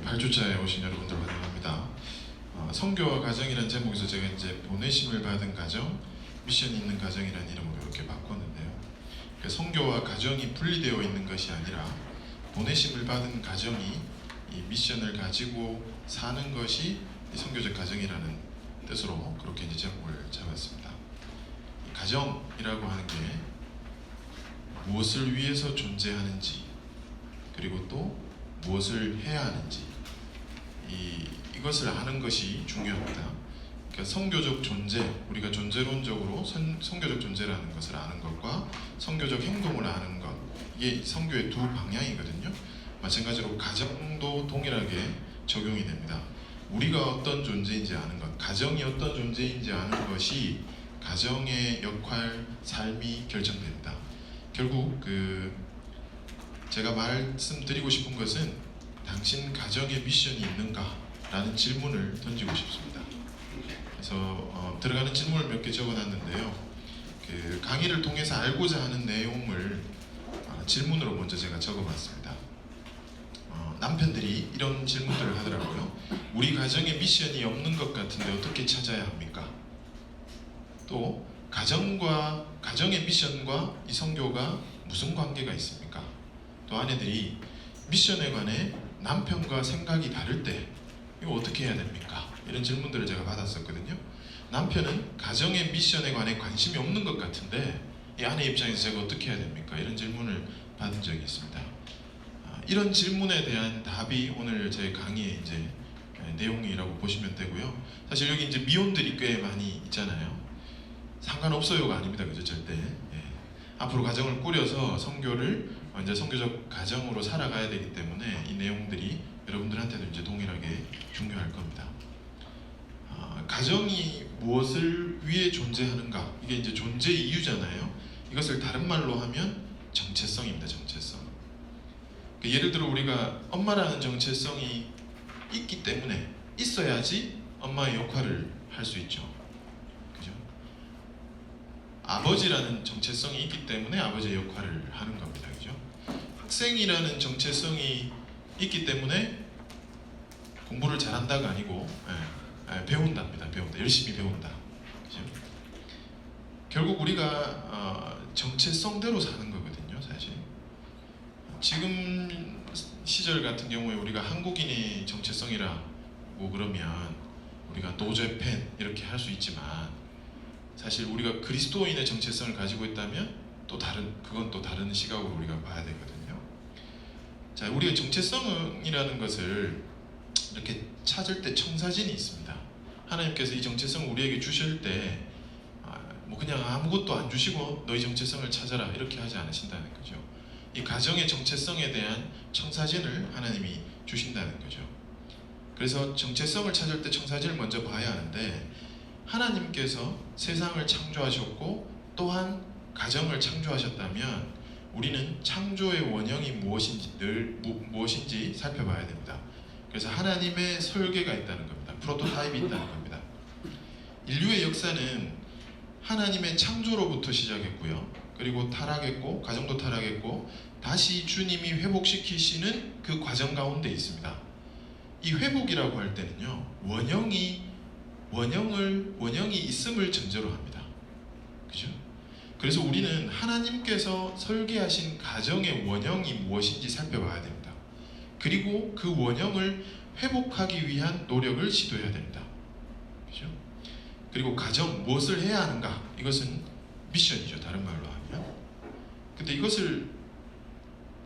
8주차에 오신 여러분들 환영합니다. 성교와 가정이라는 제목에서 제가 이제 보내심을 받은 가정, 미션이 있는 가정이라는 이름으로 이렇게 바꿨는데요. 그러니까 성교와 가정이 분리되어 있는 것이 아니라 보내심을 받은 가정이 이 미션을 가지고 사는 것이 성교적 가정이라는 뜻으로 그렇게 이제 제목을 잡았습니다. 이 가정이라고 하는 게 무엇을 위해서 존재하는지, 그리고 또 무엇을 해야 하는지 이것을 아는 것이 중요합니다. 그러니까 성교적 존재, 우리가 존재론적으로 성교적 존재라는 것을 아는 것과 성교적 행동을 아는 것, 이게 성교의 두 방향이거든요. 마찬가지로 가정도 동일하게 적용이 됩니다. 우리가 어떤 존재인지 아는 것, 가정이 어떤 존재인지 아는 것이 가정의 역할, 삶이 결정됩니다. 결국 제가 말씀드리고 싶은 것은 당신 가정에 미션이 있는가? 라는 질문을 던지고 싶습니다. 그래서 들어가는 질문을 몇 개 적어놨는데요. 강의를 통해서 알고자 하는 내용을 질문으로 먼저 제가 적어봤습니다. 남편들이 이런 질문들을 하더라고요. 우리 가정에 미션이 없는 것 같은데 어떻게 찾아야 합니까? 또 가정의 미션과 이 성교가 무슨 관계가 있습니까? 또 아내들이 미션에 관해 남편과 생각이 다를 때 이거 어떻게 해야 됩니까? 이런 질문들을 제가 받았었거든요. 남편은 가정의 미션에 관해 관심이 없는 것 같은데 이 아내 입장에서 제가 어떻게 해야 됩니까? 이런 질문을 받은 적이 있습니다. 이런 질문에 대한 답이 오늘 제 강의의 이제 내용이라고 보시면 되고요. 사실 여기 이제 미혼들이 꽤 많이 있잖아요. 상관없어요가 아닙니다. 그죠? 절대. 앞으로 가정을 꾸려서 성교를 이제 성교적 가정으로 살아가야 되기 때문에 이 내용들이 여러분들한테도 이제 동일하게 중요할 겁니다. 가정이 무엇을 위해 존재하는가? 이게 이제 존재 이유잖아요. 이것을 다른 말로 하면 정체성입니다. 정체성. 예를 들어 우리가 엄마라는 정체성이 있기 때문에 있어야지 엄마의 역할을 할 수 있죠. 그죠? 아버지라는 정체성이 있기 때문에 아버지의 역할을 하는 겁니다. 그죠? 학생이라는 정체성이 있기 때문에 공부를 잘한다가 아니고 배운답니다. 배운다. 열심히 배운다. 그죠? 결국 우리가 정체성대로 사는 거거든요. 사실 지금 시절 같은 경우에 우리가 한국인의 정체성이라고 그러면 우리가 노제팬 이렇게 할 수 있지만 사실 우리가 그리스도인의 정체성을 가지고 있다면 그건 또 다른 시각으로 우리가 봐야 되거든요. 자, 우리의 정체성이라는 것을 이렇게 찾을 때 청사진이 있습니다. 하나님께서 이 정체성을 우리에게 주실 때 뭐 그냥 아무것도 안 주시고 너희 정체성을 찾아라 이렇게 하지 않으신다는 거죠. 이 가정의 정체성에 대한 청사진을 하나님이 주신다는 거죠. 그래서 정체성을 찾을 때 청사진을 먼저 봐야 하는데 하나님께서 세상을 창조하셨고 또한 가정을 창조하셨다면 우리는 창조의 원형이 무엇인지 살펴봐야 됩니다. 그래서 하나님의 설계가 있다는 겁니다. 프로토타입이 있다는 겁니다. 인류의 역사는 하나님의 창조로부터 시작했고요. 그리고 타락했고 가정도 타락했고 다시 주님이 회복시키시는 그 과정 가운데 있습니다. 이 회복이라고 할 때는요, 원형이 있음을 전제로 합니다. 그죠? 그래서 우리는 하나님께서 설계하신 가정의 원형이 무엇인지 살펴봐야 됩니다. 그리고 그 원형을 회복하기 위한 노력을 시도해야 됩니다. 그죠? 그리고 가정 무엇을 해야 하는가? 이것은 미션이죠. 다른 말로 하면. 근데 이것을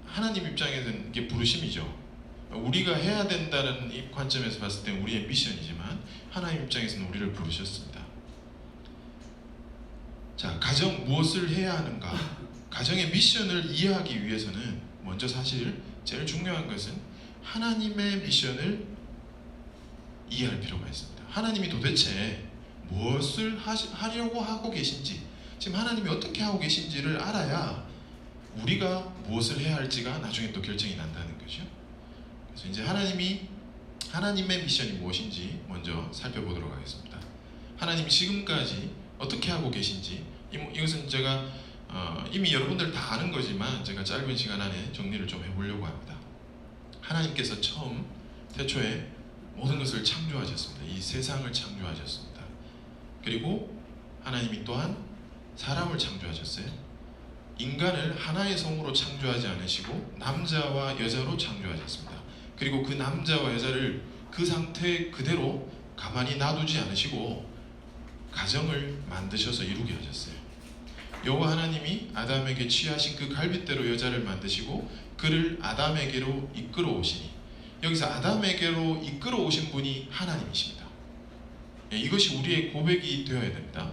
하나님 입장에서는 이게 부르심이죠. 우리가 해야 된다는 이 관점에서 봤을 때 우리의 미션이지만 하나님 입장에서는 우리를 부르셨습니다. 자, 가정 무엇을 해야 하는가? 가정의 미션을 이해하기 위해서는 먼저 사실 제일 중요한 것은 하나님의 미션을 이해할 필요가 있습니다. 하나님이 도대체 무엇을 하려고 하고 계신지, 지금 하나님이 어떻게 하고 계신지를 알아야 우리가 무엇을 해야 할지가 나중에 또 결정이 난다는 거죠. 그래서 이제 하나님의 미션이 무엇인지 먼저 살펴보도록 하겠습니다. 하나님이 지금까지 어떻게 하고 계신지, 이것은 제가 이미 여러분들 다 아는 거지만 제가 짧은 시간 안에 정리를 좀 해보려고 합니다. 하나님께서 처음 태초에 모든 것을 창조하셨습니다. 이 세상을 창조하셨습니다. 그리고 하나님이 또한 사람을 창조하셨어요. 인간을 하나의 성으로 창조하지 않으시고 남자와 여자로 창조하셨습니다. 그리고 그 남자와 여자를 그 상태 그대로 가만히 놔두지 않으시고 가정을 만드셔서 이루게 하셨어요. 여호와 하나님이 아담에게 취하신 그 갈빗대로 여자를 만드시고 그를 아담에게로 이끌어 오시니, 여기서 아담에게로 이끌어 오신 분이 하나님이십니다. 이것이 우리의 고백이 되어야 됩니다.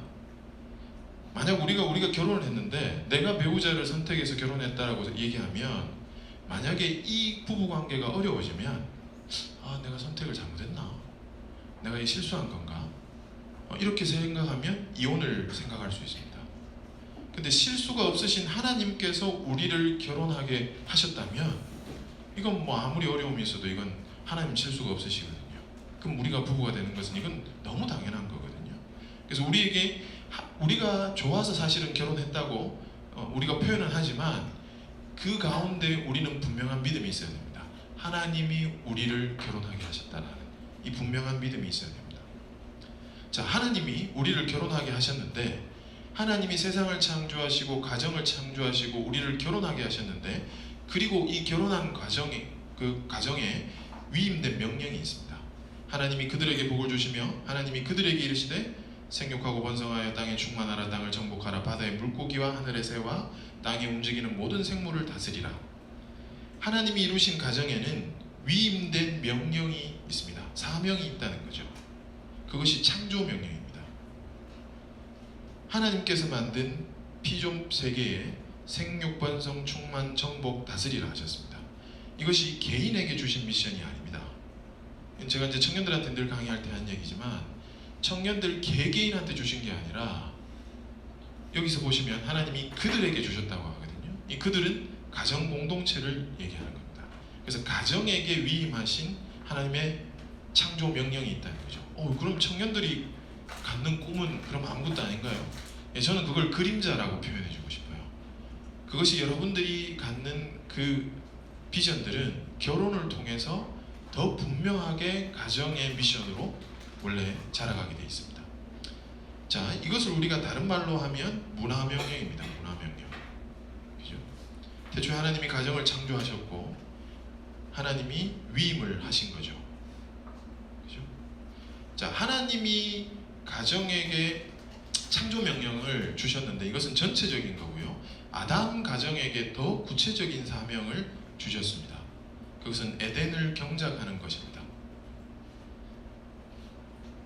만약 우리가 결혼을 했는데 내가 배우자를 선택해서 결혼했다라고 얘기하면, 만약에 이 부부관계가 어려워지면 내가 선택을 잘못했나? 내가 이 실수한 건가? 이렇게 생각하면 이혼을 생각할 수 있습니다. 근데 실수가 없으신 하나님께서 우리를 결혼하게 하셨다면 이건 뭐 아무리 어려움이 있어도 이건 하나님 실수가 없으시거든요. 그럼 우리가 부부가 되는 것은 이건 너무 당연한 거거든요. 그래서 우리가 좋아서 사실은 결혼했다고 우리가 표현은 하지만 그 가운데 우리는 분명한 믿음이 있어야 됩니다. 하나님이 우리를 결혼하게 하셨다는 이 분명한 믿음이 있어야 됩니다. 자, 하나님이 우리를 결혼하게 하셨는데, 하나님이 세상을 창조하시고 가정을 창조하시고 우리를 결혼하게 하셨는데, 그리고 이 결혼한 가정에 위임된 명령이 있습니다. 하나님이 그들에게 복을 주시며 하나님이 그들에게 이르시되 생육하고 번성하여 땅에 충만하라, 땅을 정복하라, 바다의 물고기와 하늘의 새와 땅에 움직이는 모든 생물을 다스리라. 하나님이 이루신 가정에는 위임된 명령이 있습니다. 사명이 있다는 거죠. 그것이 창조 명령입니다. 하나님께서 만든 피조 세계에 생육, 번성, 충만, 정복, 다스리라 하셨습니다. 이것이 개인에게 주신 미션이 아닙니다. 제가 이제 청년들한테 늘 강의할 때 한 얘기지만, 청년들 개개인한테 주신 게 아니라 여기서 보시면 하나님이 그들에게 주셨다고 하거든요. 이 그들은 가정 공동체를 얘기하는 겁니다. 그래서 가정에게 위임하신 하나님의 창조 명령이 있다는 거죠. 그럼 청년들이 갖는 꿈은 그럼 아무것도 아닌가요? 저는 그걸 그림자라고 표현해 주고 싶어요. 그것이 여러분들이 갖는 그 비전들은 결혼을 통해서 더 분명하게 가정의 미션으로 원래 자라가게 되어 있습니다. 자, 이것을 우리가 다른 말로 하면 문화명령입니다. 문화명령. 그죠? 태초에 하나님이 가정을 창조하셨고 하나님이 위임을 하신 거죠. 그죠? 자, 하나님이 가정에게 창조 명령을 주셨는데 이것은 전체적인 거고요. 아담 가정에게 더 구체적인 사명을 주셨습니다. 그것은 에덴을 경작하는 것입니다.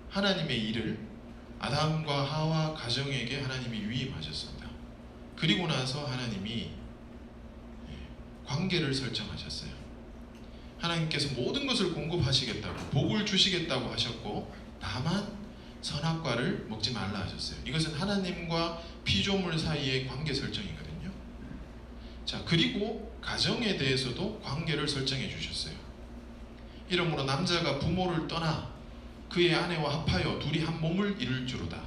하나님의 일을 아담과 하와 가정에게 하나님이 위임하셨습니다. 그리고 나서 하나님이 관계를 설정하셨어요. 하나님께서 모든 것을 공급하시겠다고, 복을 주시겠다고 하셨고, 다만 선악과를 먹지 말라 하셨어요. 이것은 하나님과 피조물 사이의 관계 설정이거든요. 자, 그리고 가정에 대해서도 관계를 설정해 주셨어요. 이러므로 남자가 부모를 떠나 그의 아내와 합하여 둘이 한 몸을 이룰 줄로다.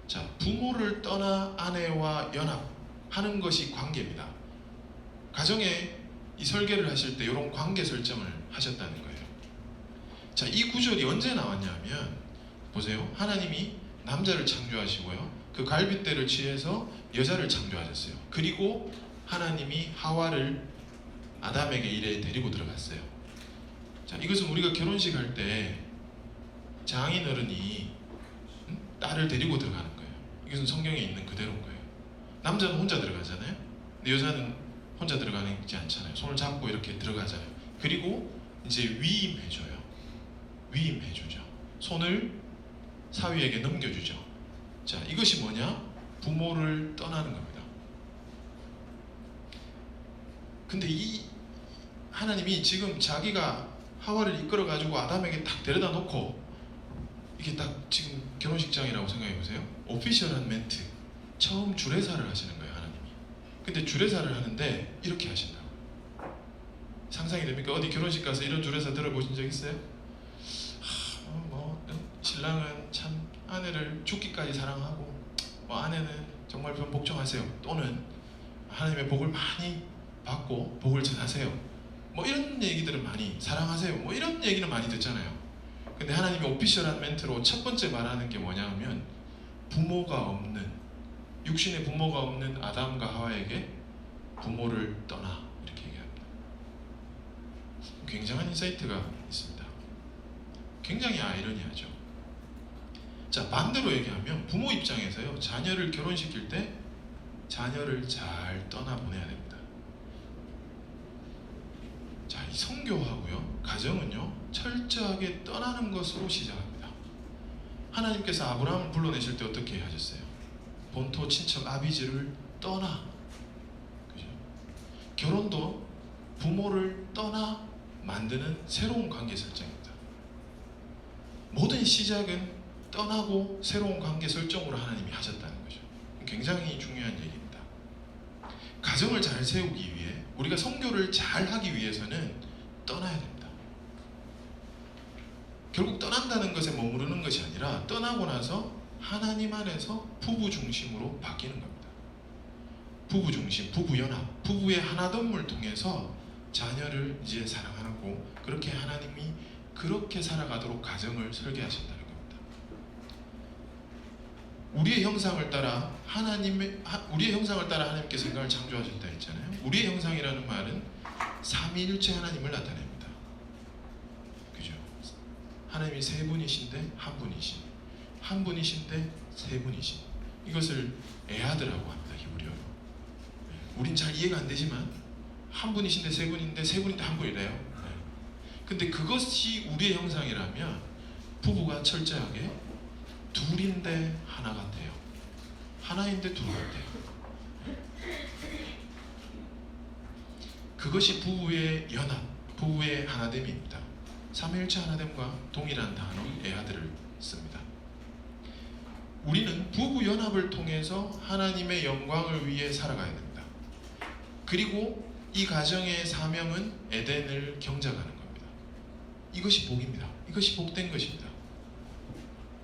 자, 부모를 떠나 아내와 연합하는 것이 관계입니다. 가정에 이 설계를 하실 때 이런 관계 설정을 하셨다는 거예요. 자, 이 구절이 언제 나왔냐면, 보세요. 하나님이 남자를 창조하시고요, 그 갈빗대를 취해서 여자를 창조하셨어요. 그리고 하나님이 하와를 아담에게 이래 데리고 들어갔어요. 자, 이것은 우리가 결혼식 할 때 장인어른이 딸을 데리고 들어가는 거예요. 이것은 성경에 있는 그대로인 거예요. 남자는 혼자 들어가잖아요. 근데 여자는 혼자 들어가지 않잖아요. 손을 잡고 이렇게 들어가잖아요. 그리고 이제 위임해줘요. 위임해주죠. 손을 사위에게 넘겨주죠. 자, 이것이 뭐냐? 부모를 떠나는 겁니다. 근데 이 하나님이 지금 자기가 하와를 이끌어가지고 아담에게 딱 데려다 놓고, 이게 딱 지금 결혼식장이라고 생각해 보세요. 오피셜한 멘트, 처음 주례사를 하시는 거예요, 하나님이. 근데 주례사를 하는데 이렇게 하신다고. 상상이 됩니까? 어디 결혼식 가서 이런 주례사 들어보신 적 있어요? 신랑은 참 아내를 죽기까지 사랑하고, 아내는 정말 복종하세요. 또는 하나님의 복을 많이 받고 복을 전하세요. 뭐 이런 얘기들은 많이, 사랑하세요 뭐 이런 얘기는 많이 듣잖아요. 근데 하나님이 오피셜한 멘트로 첫 번째 말하는 게 뭐냐 하면 부모가 없는, 육신의 부모가 없는 아담과 하와에게 부모를 떠나, 이렇게 얘기합니다. 굉장한 인사이트가 있습니다. 굉장히 아이러니하죠. 자, 반대로 얘기하면 부모 입장에서요, 자녀를 결혼시킬 때 자녀를 잘 떠나보내야 됩니다. 자, 이 성교하고요, 가정은요, 철저하게 떠나는 것으로 시작합니다. 하나님께서 아브라함을 불러내실 때 어떻게 하셨어요? 본토 친척 아비지를 떠나. 그죠? 결혼도 부모를 떠나 만드는 새로운 관계 설정입니다. 모든 시작은 떠나고 새로운 관계 설정으로 하나님이 하셨다는 거죠. 굉장히 중요한 얘기입니다. 가정을 잘 세우기 위해, 우리가 성교를 잘 하기 위해서는 떠나야 됩니다. 결국 떠난다는 것에 머무르는 것이 아니라 떠나고 나서 하나님 안에서 부부 중심으로 바뀌는 겁니다. 부부 중심, 부부 연합, 부부의 하나됨을 통해서 자녀를 이제 사랑하고, 그렇게 하나님이 그렇게 살아가도록 가정을 설계하신다는 겁니다. 우리의 형상을 따라 하나님께서 인간을 창조하셨다 했잖아요. 우리의 형상이라는 말은 삼위일체 하나님을 나타냅니다. 그죠? 하나님이 세 분이신데 한 분이신, 한 분이신데 세 분이신, 이것을 에하드라고 합니다, 히브리어로. 우린 잘 이해가 안 되지만 한 분이신데 세 분인데 세 분인데 한 분이래요. 근데 그것이 우리의 형상이라면 부부가 철저하게 둘인데 하나 같아요. 하나인데 둘 같아요. 그것이 부부의 연합, 부부의 하나됨입니다. 삼위일체 하나됨과 동일한 단어 에하드를 씁니다. 우리는 부부 연합을 통해서 하나님의 영광을 위해 살아가야 됩니다. 그리고 이 가정의 사명은 에덴을 경작하는 겁니다. 이것이 복입니다. 이것이 복된 것입니다.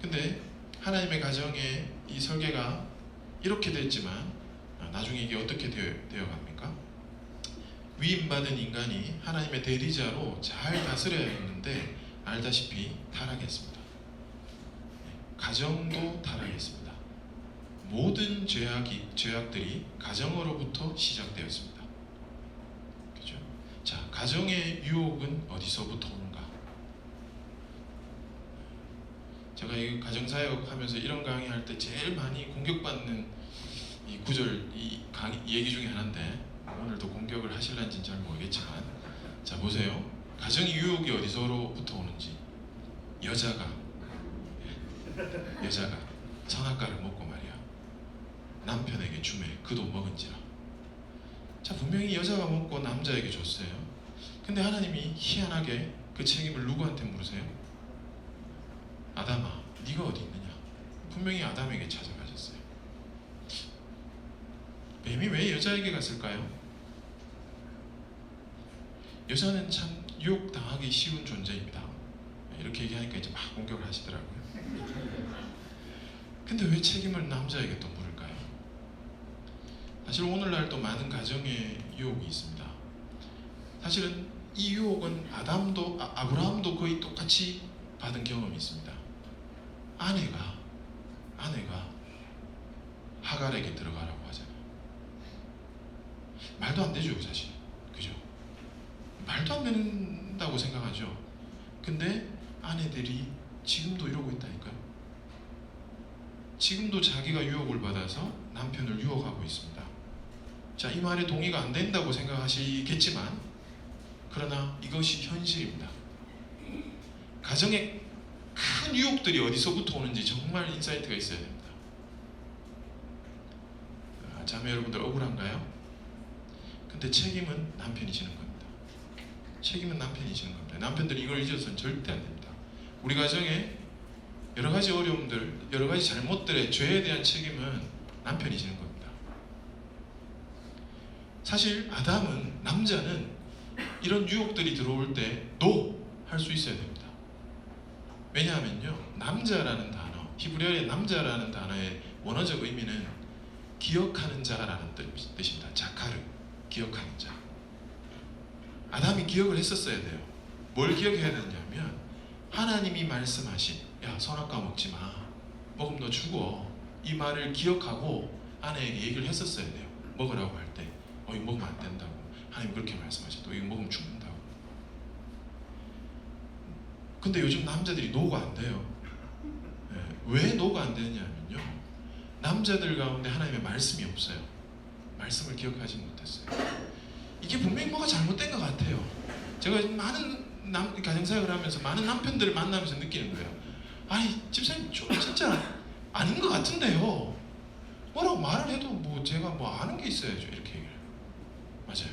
근데 하나님의 가정의 이 설계가 이렇게 됐지만 나중에 이게 어떻게 되어 갑니까? 위임받은 인간이 하나님의 대리자로 잘 다스려야 했는데 알다시피 타락했습니다. 가정도 타락했습니다. 모든 죄악들이 가정으로부터 시작되었습니다. 그죠? 자, 가정의 유혹은 어디서부터 오는가? 제가 이 가정사역 하면서 이런 강의 할 때 제일 많이 공격받는 이 구절, 이 얘기 중에 하나인데, 오늘도 공격을 하실런지는 잘 모르겠지만, 자, 보세요. 가정의 유혹이 어디서부터 오는지. 여자가 선악과를 먹고 말이야, 남편에게 주매 그도 먹은지라. 자, 분명히 여자가 먹고 남자에게 줬어요. 근데 하나님이 희한하게 그 책임을 누구한테 물으세요? 아담아, 네가 어디 있느냐? 분명히 아담에게 찾아가셨어요. 뱀이 왜 여자에게 갔을까요? 여자는 참 유혹당하기 쉬운 존재입니다. 이렇게 얘기하니까 이제 막 공격을 하시더라고요. 근데 왜 책임을 남자에게 또 물을까요? 사실 오늘날도 많은 가정에 유혹이 있습니다. 사실은 이 유혹은 아브라함도 거의 똑같이 받은 경험이 있습니다. 아내가 하갈에게 들어가라고 하잖아요. 말도 안 되죠, 사실. 그죠? 말도 안 된다고 생각하죠. 근데 아내들이 지금도 이러고 있다니까요. 지금도 자기가 유혹을 받아서 남편을 유혹하고 있습니다. 자, 이 말에 동의가 안 된다고 생각하시겠지만, 그러나 이것이 현실입니다. 가정에 큰 유혹들이 어디서부터 오는지 정말 인사이트가 있어야 됩니다. 자매 여러분들 억울한가요? 근데 책임은 남편이 지는 겁니다. 책임은 남편이 지는 겁니다. 남편들이 이걸 잊어서는 절대 안 됩니다. 우리 가정에 여러 가지 어려움들, 여러 가지 잘못들의 죄에 대한 책임은 남편이 지는 겁니다. 사실 남자는 이런 유혹들이 들어올 때 NO 할 수 있어야 됩니다. 왜냐하면요, 남자라는 단어, 히브리어의 남자라는 단어의 원어적 의미는 기억하는 자라는 뜻입니다. 자카르, 기억하는 자. 아담이 기억을 했었어야 돼요. 뭘 기억해야 되냐면 하나님이 말씀하신 야 선악과 먹지 마, 먹으면 너 죽어, 이 말을 기억하고 아내에게 얘기를 했었어야 돼요. 먹으라고 할 때 이거 먹으면 안 된다고, 하나님 그렇게 말씀하셨고 이거 먹으면 죽는다고. 근데 요즘 남자들이 노가 안 돼요. 왜 노가 안 되냐면요, 남자들 가운데 하나님의 말씀이 없어요. 말씀을 기억하지 못했어요. 이게 분명히 뭐가 잘못된 것 같아요. 제가 많은 가정사역을 하면서 많은 남편들을 만나면서 느끼는 거예요. 아니 집사님 좀 진짜 아닌 것 같은데요, 뭐라고 말을 해도 뭐 제가 뭐 아는 게 있어야죠, 이렇게 얘기를 해요. 맞아요.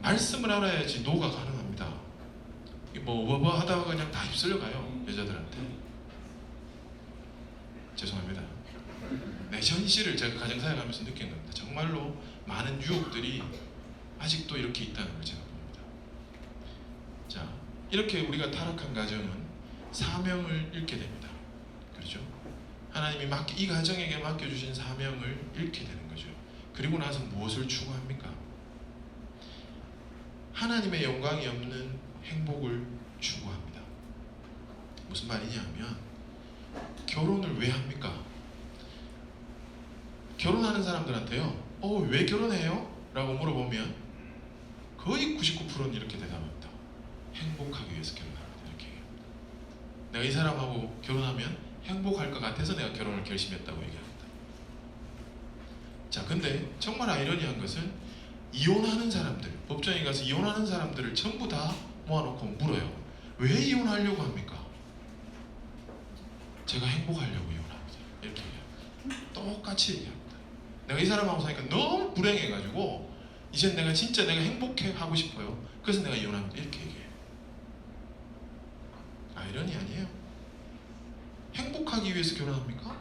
말씀을 알아야지 노가 가능합니다. 뭐 하다가 그냥 다 휩쓸려 가요, 여자들한테. 죄송합니다. 내 현실을 제가 가정사역하면서 느낀 겁니다. 정말로 많은 유혹들이 아직도 이렇게 있다는 걸 제가 봅니다. 자, 이렇게 우리가 타락한 가정은 사명을 잃게 됩니다. 그렇죠? 하나님이 이 가정에게 맡겨주신 사명을 잃게 되는 거죠. 그리고 나서 무엇을 추구합니까? 하나님의 영광이 없는 행복을 추구합니다. 무슨 말이냐면 결혼을 왜 합니까? 결혼하는 사람들한테요, 왜 결혼해요? 라고 물어보면 거의 99%는 이렇게 대답합니다. 행복하기 위해서 결혼합니다. 이렇게 얘기합니다. 내가 이 사람하고 결혼하면 행복할 것 같아서 내가 결혼을 결심했다고 얘기합니다. 자, 근데 정말 아이러니한 것은 이혼하는 사람들, 법정에 가서 이혼하는 사람들을 전부 다 모아놓고 물어요. 왜 이혼하려고 합니까? 제가 행복하려고 이혼합니다. 이렇게 얘기합니다. 똑같이 얘기합니다. 내가 이 사람하고 사니까 너무 불행해가지고 이제 내가 진짜 내가 행복해 하고 싶어요. 그래서 내가 이혼합니다. 이렇게 얘기해요. 아이러니 아니에요? 행복하기 위해서 결혼합니까?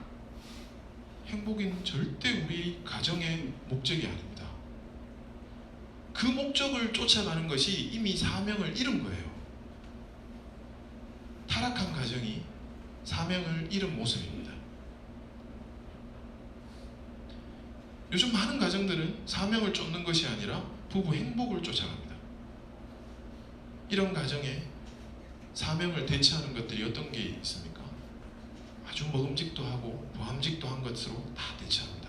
행복은 절대 우리 가정의 목적이 아닙니다. 그 목적을 쫓아가는 것이 이미 사명을 잃은 거예요. 타락한 가정이 사명을 잃은 모습입니다. 요즘 많은 가정들은 사명을 쫓는 것이 아니라 부부 행복을 쫓아갑니다. 이런 가정에 사명을 대체하는 것들이 어떤 게 있습니까? 아주 먹음직도 하고 보암직도 한 것으로 다 대체합니다.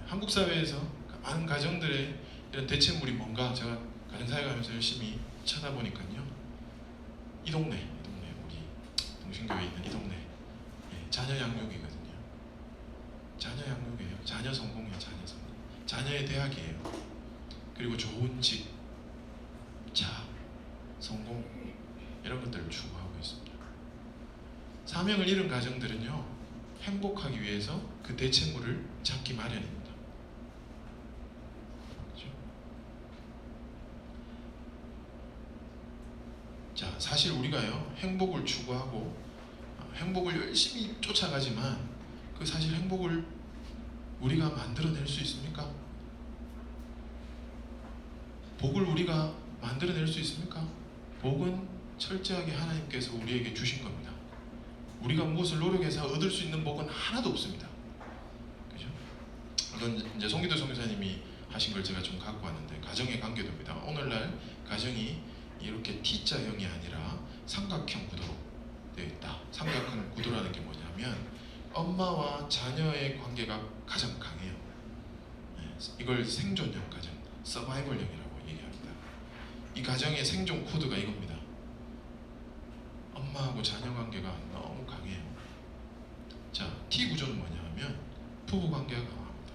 한국 사회에서 많은 가정들의 이런 대체물이 뭔가 제가 가정사역하면서 열심히 찾아보니까요, 이 동네 우리 동신교회에 있는 이 동네 자녀 양육이거든요. 자녀 양육이에요. 자녀 성공이에요. 자녀 성공. 자녀의 대학이에요. 그리고 좋은 집, 차, 성공, 이런 것들을 추구하고 있습니다. 사명을 잃은 가정들은요, 행복하기 위해서 그 대체물을 찾기 마련입니다. 그렇죠? 자, 사실 우리가요, 행복을 추구하고 행복을 열심히 쫓아가지만 그 사실 행복을 우리가 만들어낼 수 있습니까? 복을 우리가 만들어낼 수 있습니까? 복은 철저하게 하나님께서 우리에게 주신 겁니다. 우리가 무엇을 노력해서 얻을 수 있는 복은 하나도 없습니다. 그죠? 이건 이제 송기도 선교사님이 하신 걸 제가 좀 갖고 왔는데, 가정의 관계도입니다. 오늘날 가정이 이렇게 T자형이 아니라 삼각형 구도로 되어 있다. 삼각형 구도라는 게 뭐냐면 엄마와 자녀의 관계가 가장 강해요. 이걸 생존형 가정, 서바이벌형이라고 얘기합니다. 이 가정의 생존 코드가 이겁니다. 엄마하고 자녀 관계가 너무 강해요. 자, T 구조는 뭐냐 하면 부부 관계가 강합니다.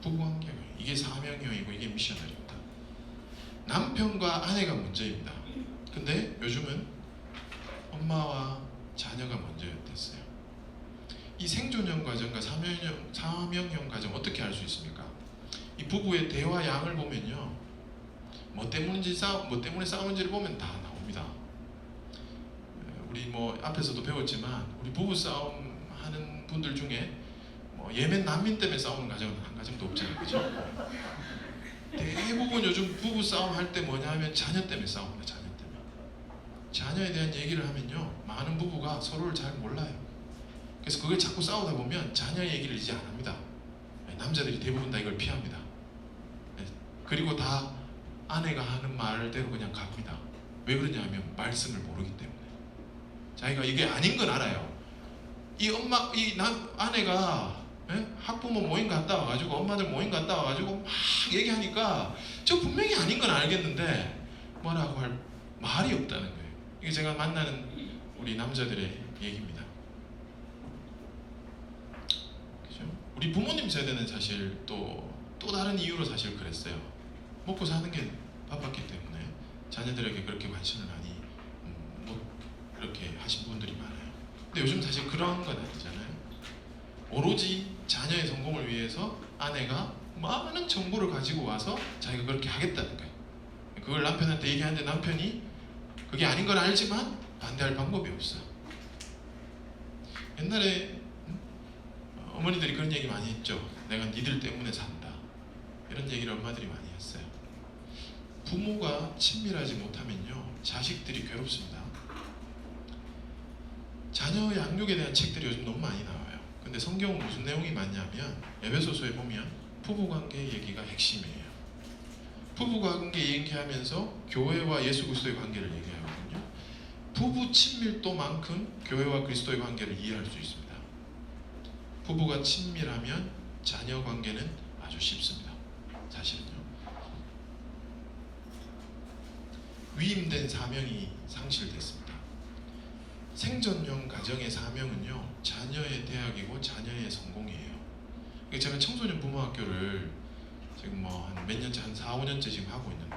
부부 관계가, 이게 사명형이고 이게 미셔널입니다. 남편과 아내가 문제입니다. 근데 요즘은 엄마와 자녀가 문제였댔어요. 이 생존형 가정과 사명형 가정 어떻게 알 수 있습니까? 이 부부의 대화 양을 보면요, 뭐 때문에 싸우는지를 보면 다 나옵니다. 우리 뭐 앞에서도 배웠지만 우리 부부 싸움 하는 분들 중에 뭐 예멘 난민 때문에 싸우는 가정은 한 가정도 없잖아요, 그죠? 대부분 요즘 부부 싸움 할 때 뭐냐 하면 자녀 때문에 싸웁니다. 자녀 때문에. 자녀에 대한 얘기를 하면요, 많은 부부가 서로를 잘 몰라요. 그래서 그걸 자꾸 싸우다 보면 자녀 얘기를 이제 안 합니다. 남자들이 대부분 다 이걸 피합니다. 그리고 다 아내가 하는 말대로 그냥 갑니다. 왜 그러냐면 말씀을 모르기 때문에. 자기가 이게 아닌 건 알아요. 아내가 학부모 모임 갔다 와가지고 엄마들 모임 갔다 와가지고 막 얘기하니까 저 분명히 아닌 건 알겠는데 뭐라고 할 말이 없다는 거예요. 이게 제가 만나는 우리 남자들의 얘기입니다. 그죠? 우리 부모님 세대는 사실 또 다른 이유로 사실 그랬어요. 먹고 사는 게 바빴기 때문에 자녀들에게 그렇게 관심을 많이 그렇게 하신 분들이 많아요. 근데 요즘 사실 그런 건 아니잖아요. 오로지 자녀의 성공을 위해서 아내가 많은 정보를 가지고 와서 자기가 그렇게 하겠다는 거예요. 그걸 남편한테 얘기하는데 남편이 그게 아닌 걸 알지만 반대할 방법이 없어. 옛날에 어머니들이 그런 얘기 많이 했죠. 내가 니들 때문에 산다. 이런 얘기를 엄마들이 많이 했어요. 부모가 친밀하지 못하면요, 자식들이 괴롭습니다. 자녀 양육에 대한 책들이 요즘 너무 많이 나와요. 근데 성경은 무슨 내용이 많냐면 에베소서에 보면 부부관계 얘기가 핵심이에요. 부부관계 얘기하면서 교회와 예수 그리스도의 관계를 얘기하거든요. 부부 친밀도만큼 교회와 그리스도의 관계를 이해할 수 있습니다. 부부가 친밀하면 자녀 관계는 아주 쉽습니다. 사실은요. 위임된 사명이 상실됐습니다. 생존형 가정의 사명은요, 자녀의 대학이고 자녀의 성공이에요. 제가 청소년 부모학교를 지금 뭐 한 몇 년째, 한 4, 5년째 지금 하고 있는데,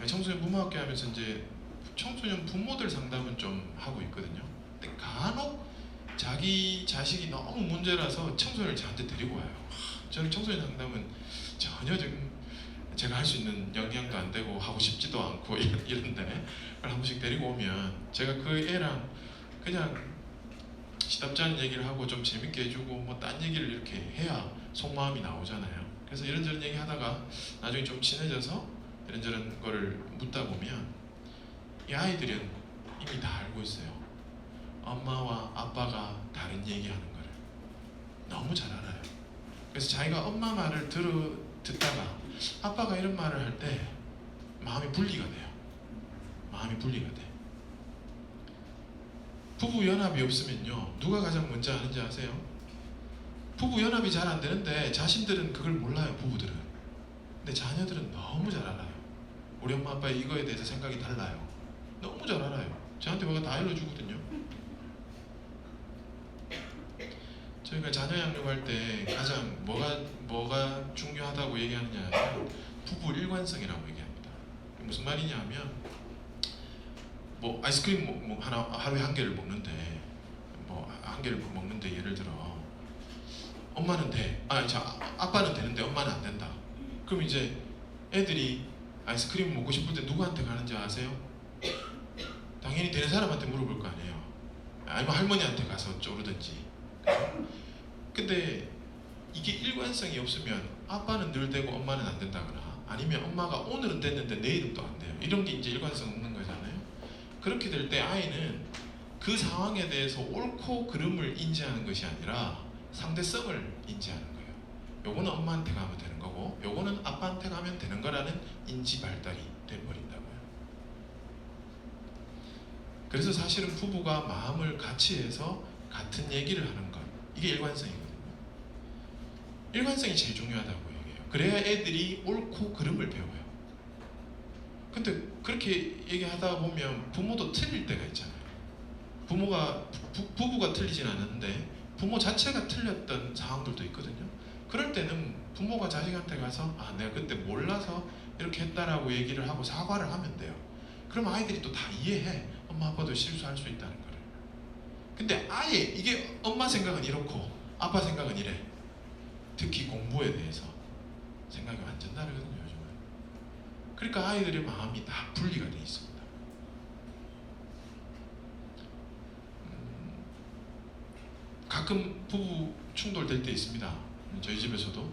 청소년 부모학교 하면서 이제 청소년 부모들 상담은 좀 하고 있거든요. 근데 간혹 자기 자식이 너무 문제라서 청소년을 저한테 데리고 와요. 저는 청소년 상담은 전혀 지금 제가 할 수 있는 역량도 안 되고 하고 싶지도 않고 이런데 한 번씩 데리고 오면 제가 그 애랑 그냥 시답지 않은 얘기를 하고 좀 재밌게 해주고 뭐 딴 얘기를 이렇게 해야 속마음이 나오잖아요. 그래서 이런저런 얘기 하다가 나중에 좀 친해져서 이런저런 거를 묻다 보면 이 아이들은 이미 다 알고 있어요. 엄마와 아빠가 다른 얘기하는 거를 너무 잘 알아요. 그래서 자기가 엄마 말을 듣다가 아빠가 이런 말을 할 때 마음이 분리가 돼요. 마음이 분리가 돼. 부부 연합이 없으면요, 누가 가장 먼저 아는지 아세요? 부부 연합이 잘 안 되는데 자신들은 그걸 몰라요. 부부들은. 근데 자녀들은 너무 잘 알아요. 우리 엄마 아빠 이거에 대해서 생각이 달라요. 너무 잘 알아요. 저한테 뭐가 다 알려주거든요. 저희가 자녀 양육할 때 가장 뭐가 중요하다고 얘기하느냐 하면 부부 일관성이라고 얘기합니다. 무슨 말이냐 하면 뭐 아이스크림 하루에 한 개를 먹는데 뭐 한 개를 먹는데 예를 들어 엄마는 아빠는 되는데 엄마는 안 된다. 그럼 이제 애들이 아이스크림 먹고 싶을 때 누구한테 가는지 아세요? 당연히 되는 사람한테 물어볼 거 아니에요. 아니면 할머니한테 가서 쪼르든지. 근데 이게 일관성이 없으면 아빠는 늘 되고 엄마는 안 된다거나 아니면 엄마가 오늘은 됐는데 내일은 또 안 돼요. 이런 게 이제 일관성 없는 거잖아요. 그렇게 될 때 아이는 그 상황에 대해서 옳고 그름을 인지하는 것이 아니라 상대성을 인지하는 거예요. 요거는 엄마한테 가면 되는 거고 요거는 아빠한테 가면 되는 거라는 인지 발달이 돼버린다고요. 그래서 사실은 부부가 마음을 같이 해서 같은 얘기를 하는 것, 이게 일관성이거든요. 일관성이 제일 중요하다고 얘기해요. 그래야 애들이 옳고 그름을 배워요. 근데 그렇게 얘기하다 보면 부모도 틀릴 때가 있잖아요. 부부가 틀리진 않았는데 부모 자체가 틀렸던 상황들도 있거든요. 그럴 때는 부모가 자식한테 가서 내가 그때 몰라서 이렇게 했다라고 얘기를 하고 사과를 하면 돼요. 그럼 아이들이 또 다 이해해. 엄마 아빠도 실수할 수 있다는 거를. 근데 아예 이게 엄마 생각은 이렇고 아빠 생각은 이래. 특히 공부에 대해서 생각이 완전 다르거든요, 요즘은. 그러니까 아이들의 마음이 다 분리가 돼 있습니다. 가끔 부부 충돌될 때 있습니다. 저희 집에서도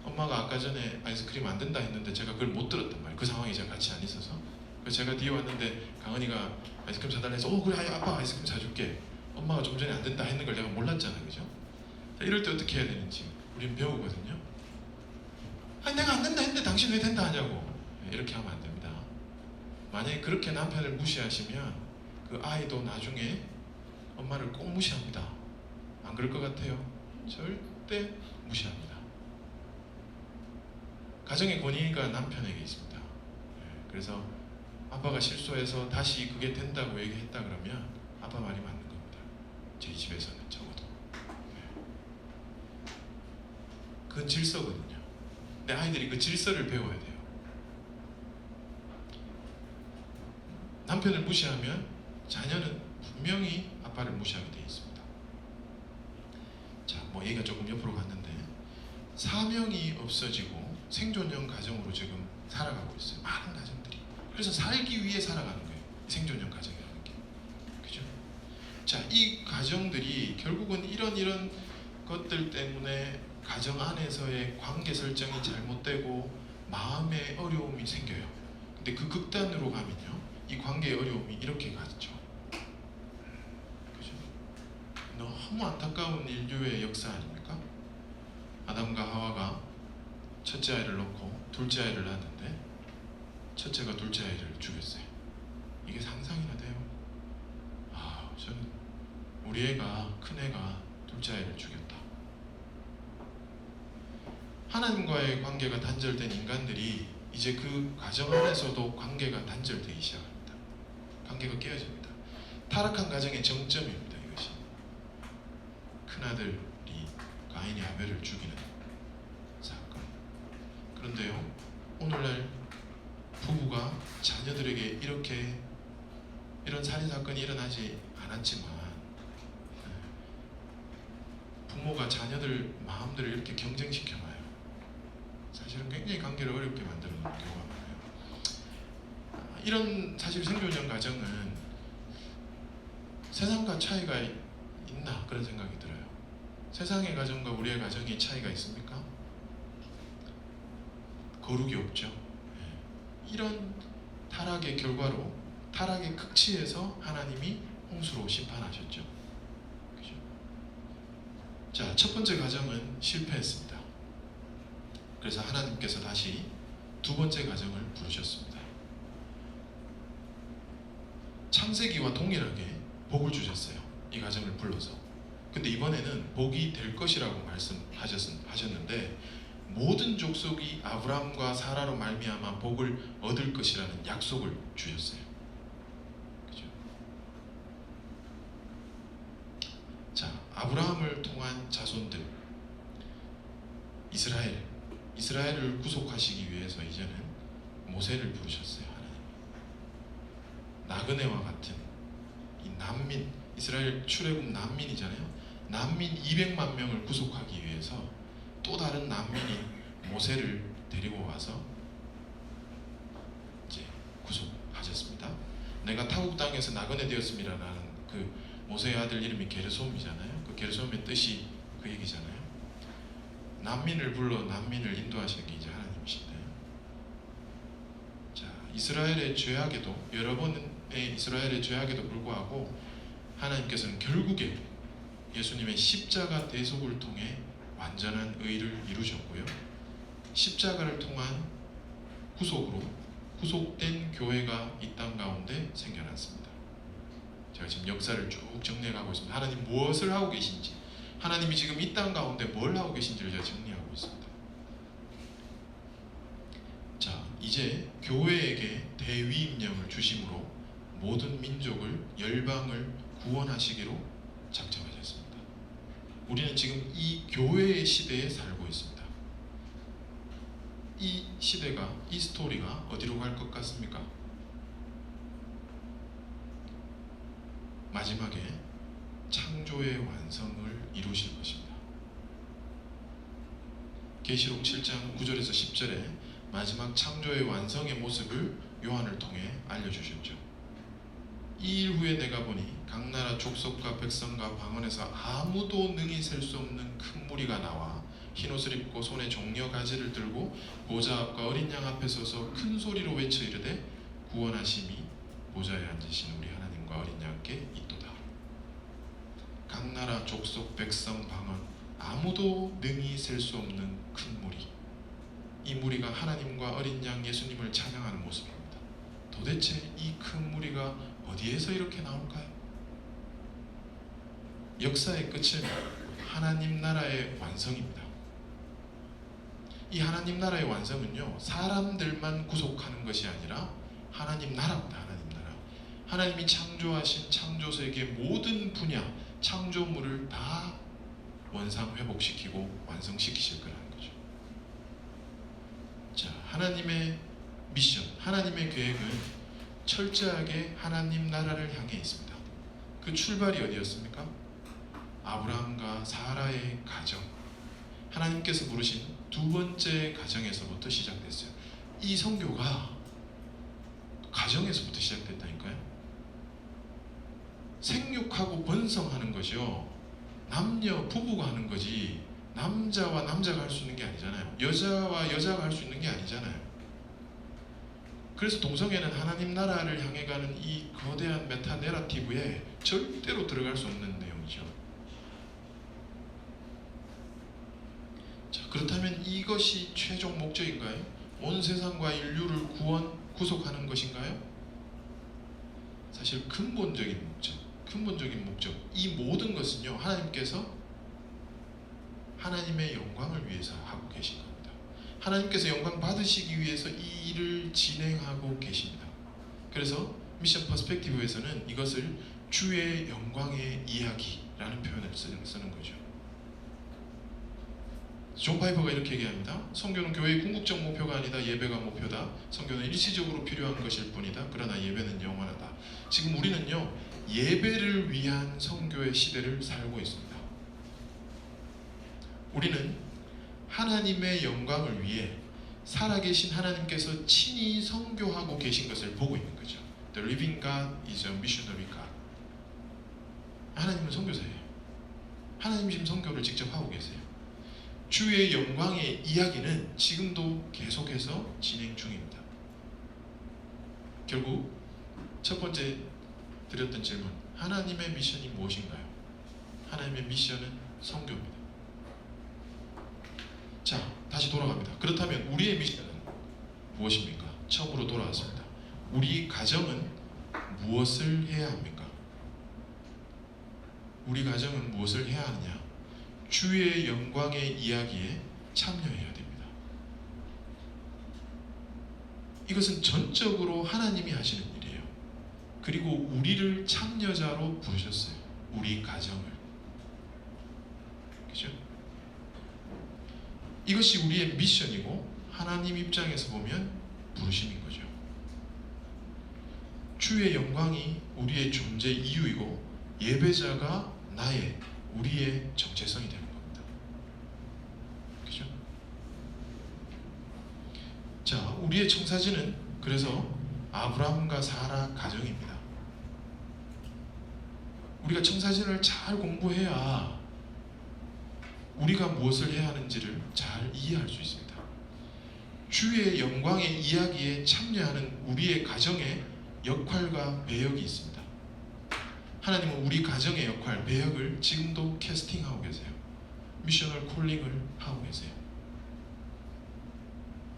엄마가 아까 전에 아이스크림 안 된다 했는데 제가 그걸 못 들었단 말이에요. 그 상황에 제가 같이 안 있어서. 그래서 제가 뒤에 왔는데 강은이가 아이스크림 사달라 해서 그래 아빠 아이스크림 사줄게. 엄마가 좀 전에 안 된다 했는 걸 내가 몰랐잖아요, 그죠? 이럴 때 어떻게 해야 되는지 우리는 배우거든요. 내가 안 된다 했는데 당신 왜 된다 하냐고. 이렇게 하면 안 됩니다. 만약에 그렇게 남편을 무시하시면 그 아이도 나중에 엄마를 꼭 무시합니다. 안 그럴 것 같아요? 절대 무시합니다. 가정의 권위가 남편에게 있습니다. 그래서 아빠가 실수해서 다시 그게 된다고 얘기했다 그러면 아빠 말이 맞는 겁니다. 저희 집에서는 적어도. 그건 질서거든요. 근데 아이들이 그 질서를 배워야 돼요. 남편을 무시하면 자녀는 분명히 아빠를 무시하게 되어 있습니다. 자, 뭐 얘기가 조금 옆으로 갔는데 사명이 없어지고 생존형 가정으로 지금 살아가고 있어요. 많은 가정들이. 그래서 살기 위해 살아가는 거예요. 생존형 가정이라는 게. 그죠? 자, 이 가정들이 결국은 이런 것들 때문에 가정 안에서의 관계 설정이 잘못되고 마음의 어려움이 생겨요. 근데 그 극단으로 가면요, 이 관계의 어려움이 이렇게 가죠. 그죠? 너무 안타까운 인류의 역사 아닙니까? 아담과 하와가 첫째 아이를 낳고 둘째 아이를 낳았는데 첫째가 둘째 아이를 죽였어요. 이게 상상이나 돼요? 저는 우리 애가, 큰 애가 둘째 아이를 죽였다. 하나님과의 관계가 단절된 인간들이 이제 그 가정 안에서도 관계가 단절되기 시작합니다. 관계가 깨어집니다. 타락한 가정의 정점입니다. 이것이 큰아들이 가인이 아벨을 죽이는 사건. 그런데요, 오늘날 부부가 자녀들에게 이런 살인사건이 일어나지 않았지만 부모가 자녀들 마음들을 이렇게 경쟁시켜놔요. 사실은 굉장히 관계를 어렵게 만드는 경우가 많아요. 이런 사실 생존형 가정은 세상과 차이가 있나 그런 생각이 들어요. 세상의 가정과 우리의 가정이 차이가 있습니까? 거룩이 없죠. 이런 타락의 결과로, 타락의 극치에서 하나님이 홍수로 심판하셨죠. 그죠? 자, 첫 번째 가정은 실패했습니다. 그래서 하나님께서 다시 두 번째 가정을 부르셨습니다. 창세기와 동일하게 복을 주셨어요. 이 가정을 불러서. 근데 이번에는 복이 될 것이라고 말씀하셨는데 모든 족속이 아브라함과 사라로 말미암아 복을 얻을 것이라는 약속을 주셨어요. 그죠? 자, 아브라함을 통한 자손들, 이스라엘을 구속하시기 위해서 이제는 모세를 부르셨어요. 하나님. 나그네와 같은 이 난민, 이스라엘 출애굽 난민이잖아요. 난민 200만 명을 구속하기 위해서 또 다른 난민인 모세를 데리고 와서 이제 구속하셨습니다. 내가 타국 땅에서 나그네 되었음이라는 그 모세의 아들 이름이 게르솜이잖아요. 그 게르솜의 뜻이 그 얘기잖아요. 난민을 불러 난민을 인도하시는 게 이제 하나님이신데, 자, 이스라엘의 죄악에도, 여러 번의 이스라엘의 죄악에도 불구하고 하나님께서는 결국에 예수님의 십자가 대속을 통해 완전한 의를 이루셨고요. 십자가를 통한 구속으로 구속된 교회가 이 땅 가운데 생겨났습니다. 제가 지금 역사를 쭉 정리해가고 있습니다. 하나님 무엇을 하고 계신지, 하나님이 지금 이 땅 가운데 뭘 하고 계신지를 제가 정리하고 있습니다. 자, 이제 교회에게 대위임령을 주심으로 모든 민족을, 열방을 구원하시기로 작정하셨습니다. 우리는 지금 이 교회의 시대에 살고 있습니다. 이 시대가, 이 스토리가 어디로 갈 것 같습니까? 마지막에 창조의 완성을 이루실 것입니다. 계시록 7장 9절에서 10절에 마지막 창조의 완성의 모습을 요한을 통해 알려주셨죠. 이 일 후에 내가 보니 각 나라 족속과 백성과 방언에서 아무도 능히 셀 수 없는 큰 무리가 나와 흰옷을 입고 손에 종려 가지를 들고 보좌 앞과 어린 양 앞에 서서 큰 소리로 외쳐 이르되 구원하심이 보좌에 앉으신 우리 하나님과 어린 양께 있도다. 각 나라 족속 백성 방언 아무도 능히 셀 수 없는 큰 무리, 이 무리가 하나님과 어린 양 예수님을 찬양하는 모습입니다. 도대체 이 큰 무리가 어디에서 이렇게 나올까요? 역사의 끝은 하나님 나라의 완성입니다. 이 하나님 나라의 완성은요, 사람들만 구속하는 것이 아니라 하나님 나라입니다. 하나님 나라. 하나님이 창조하신 창조세계의 모든 분야, 창조물을 다 원상 회복시키고 완성시키실 거라는 거죠. 자, 하나님의 미션, 하나님의 계획은 철저하게 하나님 나라를 향해 있습니다. 그 출발이 어디였습니까? 아브라함과 사라의 가정, 하나님께서 부르신 두 번째 가정에서부터 시작됐어요. 이 선교가 가정에서부터 시작됐다니까요. 생육하고 번성하는 것이요, 남녀 부부가 하는 거지 남자와 남자가 할 수 있는 게 아니잖아요. 여자와 여자가 할 수 있는 게 아니잖아요. 그래서 동성애는 하나님 나라를 향해 가는 이 거대한 메타 내러티브에 절대로 들어갈 수 없는 내용이죠. 자, 그렇다면 이것이 최종 목적인가요? 온 세상과 인류를 구속하는 것인가요? 사실 근본적인 목적, 이 모든 것은요, 하나님께서 하나님의 영광을 위해서 하고 계신 겁니다. 하나님께서 영광 받으시기 위해서 이 일을 진행하고 계십니다. 그래서 미션 퍼스펙티브에서는 이것을 주의 영광의 이야기라는 표현을 쓰는 거죠. 존 파이퍼가 이렇게 얘기합니다. 선교는 교회의 궁극적 목표가 아니다. 예배가 목표다. 선교는 일시적으로 필요한 것일 뿐이다. 그러나 예배는 영원하다. 지금 우리는요, 예배를 위한 선교의 시대를 살고 있습니다. 우리는 하나님의 영광을 위해 살아계신 하나님께서 친히 선교하고 계신 것을 보고 있는 거죠. The living God is a missionary God. 하나님은 선교사예요. 하나님 지금 선교를 직접 하고 계세요. 주의 영광의 이야기는 지금도 계속해서 진행 중입니다. 결국 첫 번째 드렸던 질문, 하나님의 미션이 무엇인가요? 하나님의 미션은 선교입니다. 자, 다시 돌아갑니다. 그렇다면 우리의 미션은 무엇입니까? 처음으로 돌아왔습니다. 우리 가정은 무엇을 해야 합니까? 우리 가정은 무엇을 해야 하느냐? 주의 영광의 이야기에 참여해야 됩니다. 이것은 전적으로 하나님이 하시는 일이에요. 그리고 우리를 참여자로 부르셨어요. 우리 가정을. 그죠? 이것이 우리의 미션이고 하나님 입장에서 보면 부르심인 거죠. 주의 영광이 우리의 존재 이유이고 예배자가 우리의 정체성이 되는 겁니다. 그죠? 자, 우리의 청사진은 그래서 아브라함과 사라 가정입니다. 우리가 청사진을 잘 공부해야 우리가 무엇을 해야 하는지를 잘 이해할 수 있습니다. 주의 영광의 이야기에 참여하는 우리의 가정의 역할과 배역이 있습니다. 하나님은 우리 가정의 역할, 배역을 지금도 캐스팅하고 계세요. 미셔널 콜링을 하고 계세요.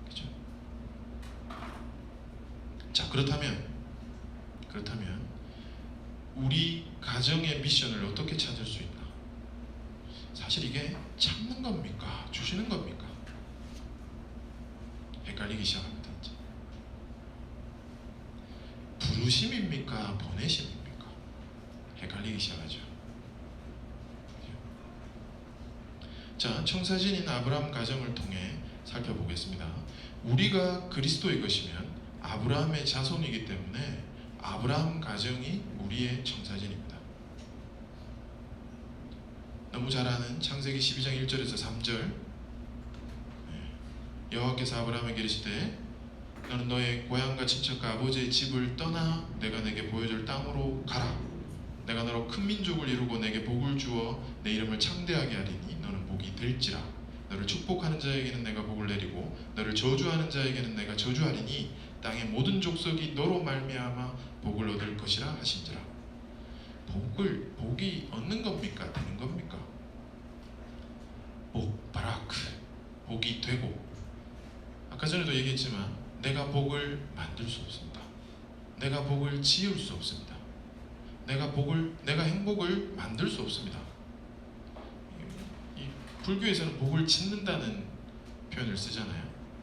그렇죠? 자, 그렇다면 우리 가정의 미션을 어떻게 찾을 수 있나? 사실 이게 찾는 겁니까? 주시는 겁니까? 헷갈리기 시작합니다. 이제. 부르심입니까? 보내심입니까? 헷갈리기 시작하죠. 자, 청사진인 아브라함 가정을 통해 살펴보겠습니다. 우리가 그리스도의 것이면 아브라함의 자손이기 때문에 아브라함 가정이 우리의 청사진입니다. 너무 잘 아는 창세기 12장 1절에서 3절, 여호와께서 아브라함에게 이르시되 너는 너의 고향과 친척과 아버지의 집을 떠나 내가 내게 보여줄 땅으로 가라. 내가 너로 큰 민족을 이루고 내게 복을 주어 내 이름을 창대하게 하리니 너는 복이 될지라. 너를 축복하는 자에게는 내가 복을 내리고 너를 저주하는 자에게는 내가 저주하리니 땅의 모든 족속이 너로 말미암아 복을 얻을 것이라 하신지라. 복이 얻는 겁니까? 되는 겁니까? 복, 바라크, 복이 되고 아까 전에도 얘기했지만 내가 복을 만들 수 없습니다. 내가 복을 지을 수 없습니다. 내가 행복을 만들 수 없습니다. 이 불교에서는 복을 짓는다는 표현을 쓰잖아요.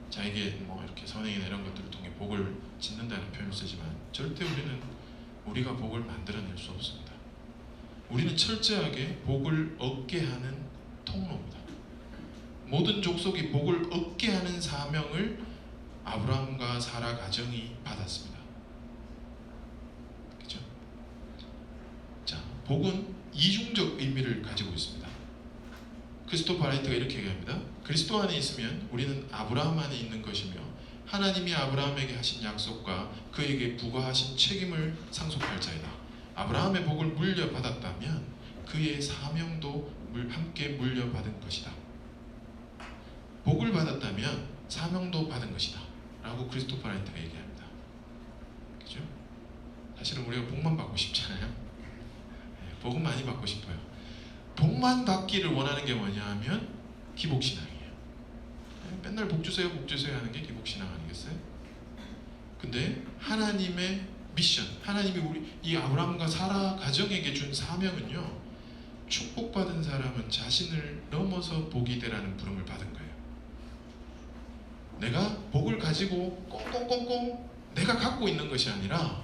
자에게 뭐 이렇게 선행이나 이런 것들을 통해 복을 짓는다는 표현을 쓰지만 절대 우리가 복을 만들어낼 수 없습니다. 우리는 철저하게 복을 얻게 하는 통로입니다. 모든 족속이 복을 얻게 하는 사명을 아브라함과 사라 가정이 받았습니다. 그렇죠? 자, 복은 이중적 의미를 가지고 있습니다. 크리스토퍼 라이트가 이렇게 얘기합니다. 그리스도 안에 있으면 우리는 아브라함 안에 있는 것이며 하나님이 아브라함에게 하신 약속과 그에게 부과하신 책임을 상속할 자이다. 아브라함의 복을 물려받았다면 그의 사명도 함께 물려받은 것이다. 복을 받았다면 사명도 받은 것이다 라고 크리스토퍼 라이트가 얘기합니다. 그죠? 사실은 우리가 복만 받고 싶잖아요. 복은 많이 받고 싶어요. 복만 받기를 원하는 게 뭐냐 하면 기복신앙이에요. 맨날 복 주세요 복 주세요 하는 게 기복신앙 아니겠어요? 근데 하나님의 미션, 하나님이 우리 이 아브라함과 사라 가정에게 준 사명은요, 축복받은 사람은 자신을 넘어서 복이 되라는 부름을 받은 거예요. 내가 복을 가지고 꽁꽁꽁꽁 내가 갖고 있는 것이 아니라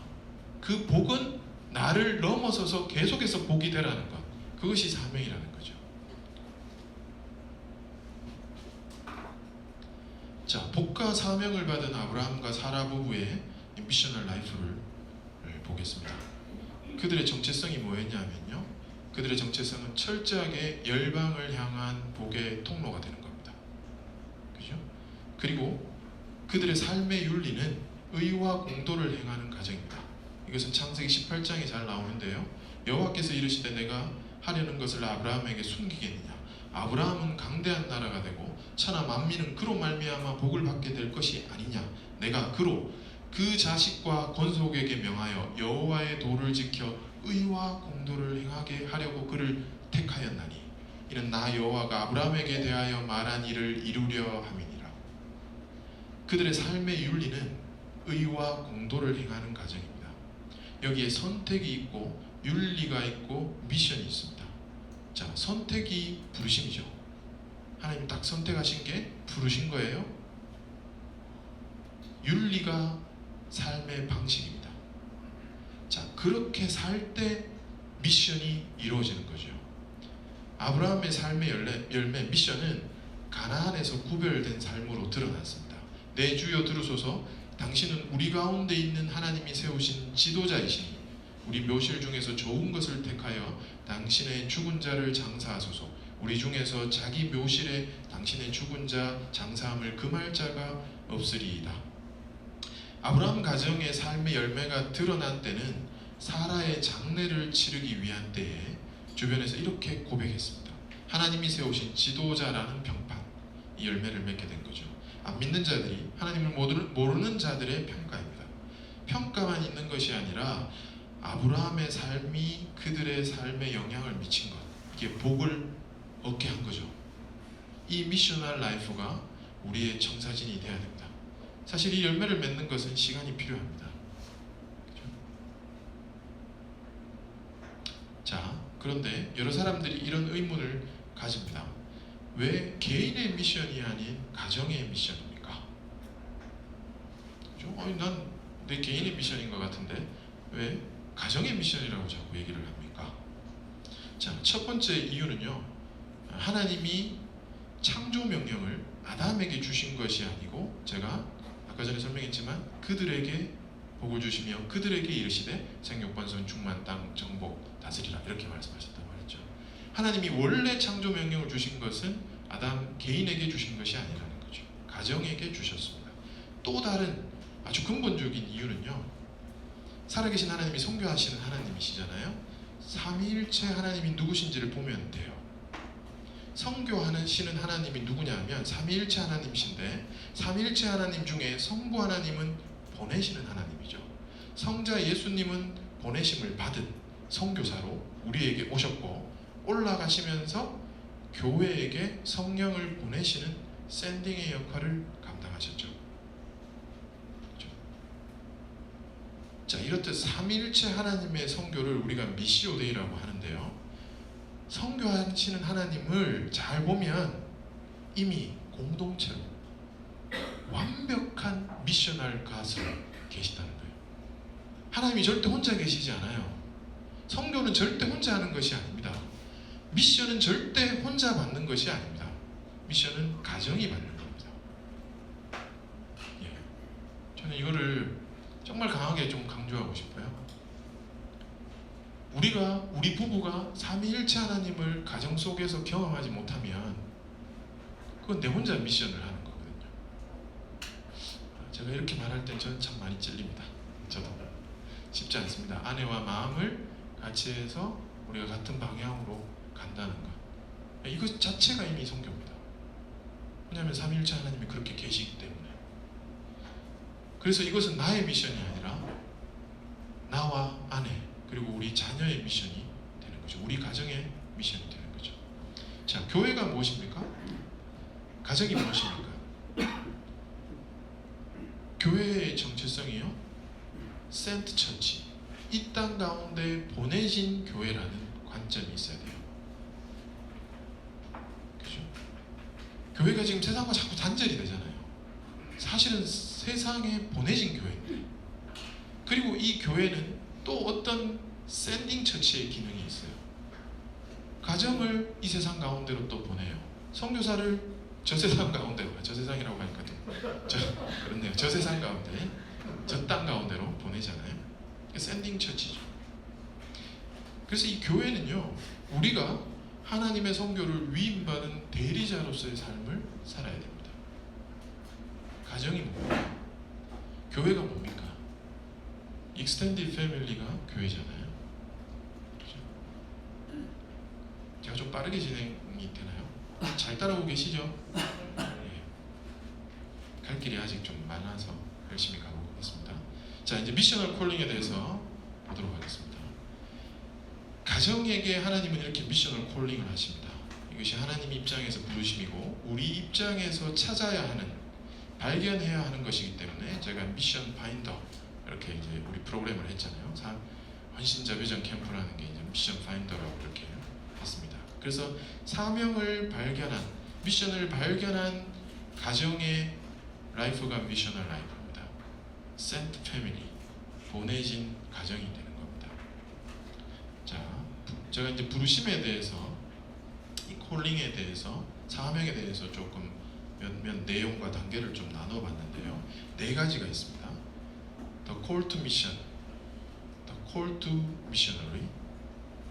그 복은 나를 넘어서서 계속해서 복이 되라는 것, 그것이 사명이라는 거죠. 자, 복과 사명을 받은 아브라함과 사라 부부의 미셔널 라이프를 보겠습니다. 그들의 정체성이 뭐였냐면요, 그들의 정체성은 철저하게 열방을 향한 복의 통로가 되는 겁니다. 그죠? 그리고 그들의 삶의 윤리는 의와 공도를 행하는 가정입니다. 이것은 창세기 18장에 잘 나오는데요, 여호와께서 이르시되 내가 하려는 것을 아브라함에게 숨기겠느냐, 아브라함은 강대한 나라가 되고 천하 만민은 그로 말미암아 복을 받게 될 것이 아니냐, 내가 그로 그 자식과 권속에게 명하여 여호와의 도를 지켜 의와 공도를 행하게 하려고 그를 택하였나니 이는 나 여호와가 아브라함에게 대하여 말한 일을 이루려 함이니라. 그들의 삶의 윤리는 의와 공도를 행하는 가정입니다. 여기에 선택이 있고 윤리가 있고 미션이 있습니다. 자, 선택이 부르심이죠. 하나님 딱 선택하신 게 부르신 거예요. 윤리가 삶의 방식입니다. 자, 그렇게 살 때 미션이 이루어지는 거죠. 아브라함의 삶의 열매 미션은 가나안에서 구별된 삶으로 드러났습니다. 내 주여 들으소서, 당신은 우리 가운데 있는 하나님이 세우신 지도자이시니 우리 묘실 중에서 좋은 것을 택하여 당신의 죽은 자를 장사하소서. 우리 중에서 자기 묘실에 당신의 죽은 자 장사함을 금할 자가 없으리이다. 아브라함 가정의 삶의 열매가 드러난 때는 사라의 장례를 치르기 위한 때에 주변에서 이렇게 고백했습니다. 하나님이 세우신 지도자라는 평판, 이 열매를 맺게 된 거죠. 안 믿는 자들이, 하나님을 모르는 자들의 평가입니다. 평가만 있는 것이 아니라 아브라함의 삶이 그들의 삶에 영향을 미친 것, 이게 복을 얻게 한 거죠. 이 미셔널 라이프가 우리의 청사진이 되어야 됩니다. 사실 이 열매를 맺는 것은 시간이 필요합니다. 그렇죠? 자, 그런데 여러 사람들이 이런 의문을 가집니다. 왜 개인의 미션이 아닌 가정의 미션입니까? 그렇죠? 난 내 개인의 미션인 것 같은데 왜 가정의 미션이라고 자꾸 얘기를 합니까? 자, 첫 번째 이유는요, 하나님이 창조 명령을 아담에게 주신 것이 아니고, 제가 아까 전에 설명했지만 그들에게 복을 주시며 그들에게 이르시되 생육번성 충만 땅 정복 다스리라, 이렇게 말씀하셨단 말이죠. 하나님이 원래 창조 명령을 주신 것은 아담 개인에게 주신 것이 아니라는 거죠. 가정에게 주셨습니다. 또 다른 아주 근본적인 이유는요, 살아계신 하나님이 선교하시는 하나님이시잖아요. 삼위일체 하나님이 누구신지를 보면 돼요. 선교하시는 하나님이 누구냐면 삼위일체 하나님이신데, 삼위일체 하나님 중에 성부 하나님은 보내시는 하나님이죠. 성자 예수님은 보내심을 받은 선교사로 우리에게 오셨고, 올라가시면서 교회에게 성령을 보내시는 샌딩의 역할을 감당하셨죠. 자, 이렇듯 삼위일체 하나님의 선교를 우리가 미시오데이라고 하는데요. 선교하시는 하나님을 잘 보면 이미 공동체로 완벽한 미셔널 가수로 계시다는 거예요. 하나님이 절대 혼자 계시지 않아요. 선교는 절대 혼자 하는 것이 아닙니다. 미션은 절대 혼자 받는 것이 아닙니다. 미션은 가정이 받는 겁니다. 예. 저는 이거를 정말 강하게 좀 강조하고 싶어요. 우리 부부가 삼위일체 하나님을 가정 속에서 경험하지 못하면 그건 내 혼자 미션을 하는 거거든요. 제가 이렇게 말할 땐 저는 참 많이 찔립니다. 저도 쉽지 않습니다. 아내와 마음을 같이 해서 우리가 같은 방향으로 간다는 것, 이것 자체가 이미 선교입니다. 왜냐하면 삼위일체 하나님이 그렇게 계시기 때문에. 그래서 이것은 나의 미션이 아니라 나와 아내 그리고 우리 자녀의 미션이 되는 거죠. 우리 가정의 미션이 되는 거죠. 자, 교회가 무엇입니까? 가정이 무엇입니까? 교회의 정체성이요, 센트 처치, 이 땅 가운데 보내진 교회라는 관점이 있어야 돼요. 그죠? 교회가 지금 세상과 자꾸 단절이 되잖아요. 사실은 세상에 보내진 교회인데, 그리고 이 교회는 또 어떤 샌딩 처치의 기능이 있어요. 가정을 이 세상 가운데로 또 보내요. 선교사를 저 세상 가운데로, 저 세상이라고 하니까 그렇네요. 저 세상 가운데, 저 땅 가운데로 보내잖아요. 샌딩 처치죠. 그래서 이 교회는요, 우리가 하나님의 선교를 위임받은 대리자로서의 삶을 살아야 됩니다. 가정이 뭡니까? 교회가 뭡니까? 익스텐디드 패밀리가 교회잖아요. 그렇죠? 제가 좀 빠르게 진행이 되나요? 잘 따라오고 계시죠? 네. 갈 길이 아직 좀 많아서 열심히 가보겠습니다. 자, 이제 미셔널 콜링에 대해서 보도록 하겠습니다. 가정에게 하나님은 이렇게 미셔널 콜링을 하십니다. 이것이 하나님 입장에서 부르심이고 우리 입장에서 찾아야 하는, 발견해야 하는 것이기 때문에 제가 미션 파인더 이렇게 이제 우리 프로그램을 했잖아요. 헌신자 비전 캠프라는 게 이제 미션 파인더라고 이렇게 했습니다. 그래서 사명을 발견한, 미션을 발견한 가정의 라이프가 미셔널 라이프입니다. 센트 패밀리, 보내진 가정이 되는 겁니다. 자, 제가 이제 부르심에 대해서, 이 콜링에 대해서, 사명에 대해서 조금 몇몇 내용과 단계를 좀 나눠봤는데요. 4가지가 있습니다. The call to mission, the call to missionary,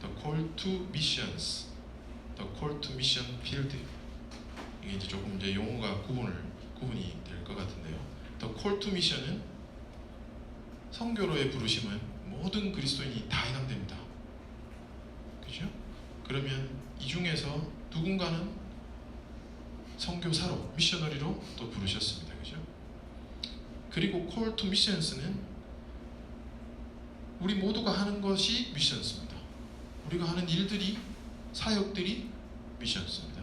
the call to missions, the call to mission field. 이게 이제 조금 이제 용어가 구분이 될 것 같은데요. The call to mission은 선교로의 부르심은 모든 그리스도인이 다 해당됩니다. 그죠? 그러면 이 중에서 누군가는 선교사로, 미셔너리로 또 부르셨습니다. 그죠? 그리고 call to missions는 우리 모두가 하는 것이 미션스입니다. 우리가 하는 일들이, 사역들이 미션스입니다.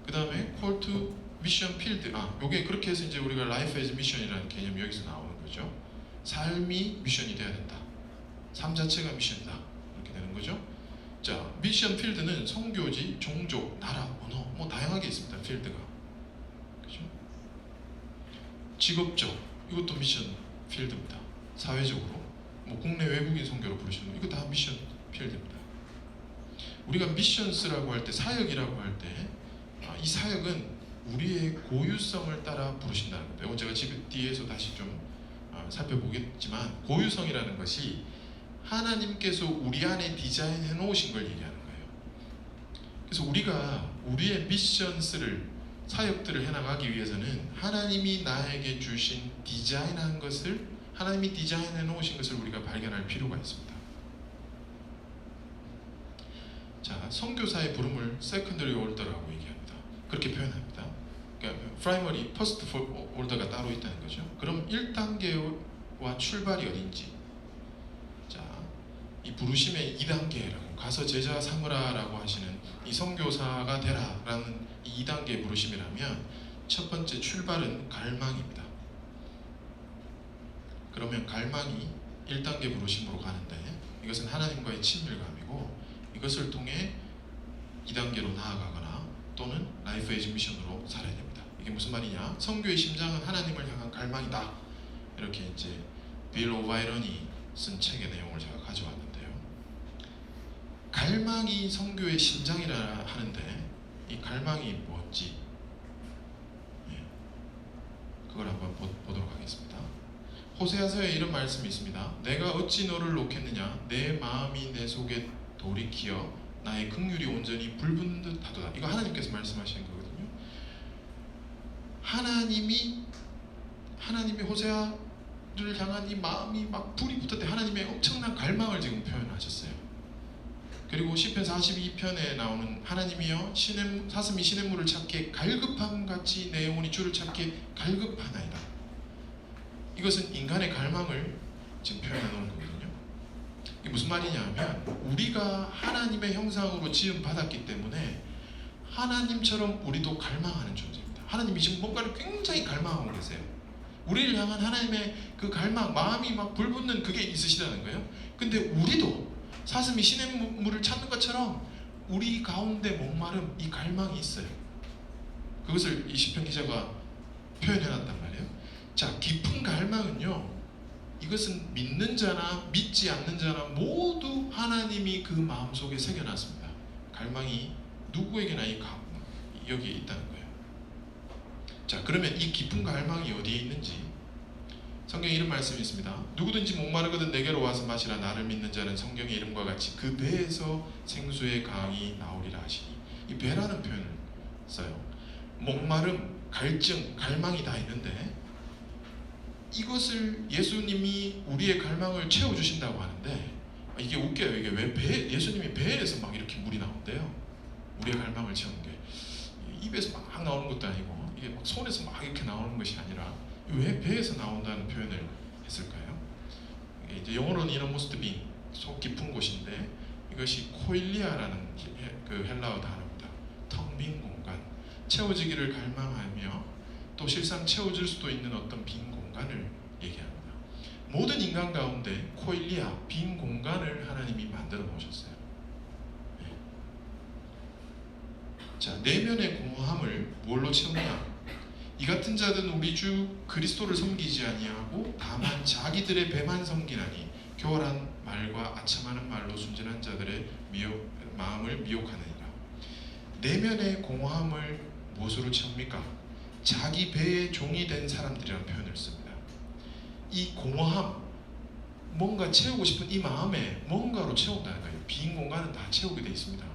그 다음에 call to mission field, 요게 그렇게 해서 이제 우리가 life as mission이라는 개념이 여기서 나오는 거죠. 삶이 미션이 돼야 된다. 삶 자체가 미션이다. 이렇게 되는 거죠. 자, 미션 필드는 선교지, 종족, 나라, 언어, 뭐 다양하게 있습니다. 필드가. 그죠? 직업적, 이것도 미션 필드입니다. 사회적으로, 뭐 국내 외국인 선교로 부르시는 거, 이거 다 미션 필드입니다. 우리가 미션스라고 할 때, 사역이라고 할 때, 이 사역은 우리의 고유성을 따라 부르신다는 겁니다. 이건 제가 지금 뒤에서 다시 좀 살펴보겠지만, 고유성이라는 것이 하나님께서 우리 안에 디자인해 놓으신 걸 얘기하는 거예요. 그래서 우리가 우리의 미션스를, 사역들을 해나가기 위해서는 하나님이 나에게 주신 디자인한 것을, 하나님이 디자인해 놓으신 것을 우리가 발견할 필요가 있습니다. 자, 선교사의 부름을 세컨더리 올더라고 얘기합니다. 그렇게 표현합니다. 그러니까 프라이머리, 퍼스트 올더가 따로 있다는 거죠. 그럼 1단계와 출발이 어딘지, 자, 이 부르심의 2단계라고, 가서 제자 삼으라라고 하시는 이 선교사가 되라라는 이 2단계의 부르심이라면, 첫 번째 출발은 갈망입니다. 그러면 갈망이 1단계 부르심으로 가는데, 이것은 하나님과의 친밀감이고, 이것을 통해 2단계로 나아가거나 또는 라이프 에이즈 미션으로 살아야 됩니다. 이게 무슨 말이냐? 선교의 심장은 하나님을 향한 갈망이다. 이렇게 이제 빌 오바이런이 쓴 책의 내용을 제가 가져왔는데요. 갈망이 선교의 심장이라 하는데, 이 갈망이 뭔지 그걸 한번 보도록 하겠습니다. 호세아서에 이런 말씀이 있습니다. 내가 어찌 너를 놓겠느냐? 내 마음이 내 속에 돌이키어 나의 긍휼이 온전히 불붙는 듯 하도다. 이거 하나님께서 말씀하시는 거거든요. 하나님이 호세아를 향한 이 마음이 막 불이 붙었대. 하나님의 엄청난 갈망을 지금 표현하셨어요. 그리고 시편 42편에 나오는 하나님이여 사슴이 시냇물을 찾기에 갈급함같이 내 영혼이 주를 찾기에 갈급하나이다. 이것은 인간의 갈망을 지금 표현해 놓은 거거든요. 이게 무슨 말이냐면, 우리가 하나님의 형상으로 지음 받았기 때문에 하나님처럼 우리도 갈망하는 존재입니다. 하나님이 지금 뭔가를 굉장히 갈망하고 계세요. 우리를 향한 하나님의 그 갈망, 마음이 막 불붙는 그게 있으시다는 거예요. 근데 우리도 사슴이 시냇물을 찾는 것처럼 우리 가운데 목마름, 이 갈망이 있어요. 그것을 이 시편 기자가 표현해놨단 말이에요. 자, 깊은 갈망은요, 이것은 믿는 자나 믿지 않는 자나 모두 하나님이 그 마음속에 새겨놨습니다. 갈망이 누구에게나 여기에 있다는 거예요. 자, 그러면 이 깊은 갈망이 어디에 있는지 성경에 이런 말씀이 있습니다. 누구든지 목마르거든 내게로 와서 마시라. 나를 믿는 자는 성경의 이름과 같이 그 배에서 생수의 강이 나오리라 하시니. 이 배라는 표현을 써요. 목마름, 갈증, 갈망이 다 있는데, 이것을 예수님이 우리의 갈망을 채워주신다고 하는데, 이게 웃겨요. 이게 왜 예수님이 배에서 막 이렇게 물이 나온대요. 우리의 갈망을 채우는 게 입에서 막 나오는 것도 아니고, 이게 막 손에서 막 이렇게 나오는 것이 아니라 왜 배에서 나온다는 표현을 했을까요? 이제 영어로는 이너모스트 빈, 속 깊은 곳인데, 이것이 코일리아라는 그 헬라어 단어입니다. 텅 빈 공간, 채워지기를 갈망하며 또 실상 채워질 수도 있는 어떤 빈 공간을 얘기합니다. 모든 인간 가운데 코일리아, 빈 공간을 하나님이 만들어 놓으셨어요. 자, 내면의 공허함을 뭘로 채우냐? 이 같은 자들은 우리 주 그리스도를 섬기지 아니하고 다만 자기들의 배만 섬기나니 교활한 말과 아첨하는 말로 순진한 자들의 마음을 미혹하느니라. 내면의 공허함을 무엇으로 채웁니까? 자기 배의 종이 된 사람들이라는 표현을 씁니다. 이 공허함, 뭔가 채우고 싶은 이 마음에 뭔가로 채운다는 거예요. 빈 공간은 다 채우게 되어 있습니다.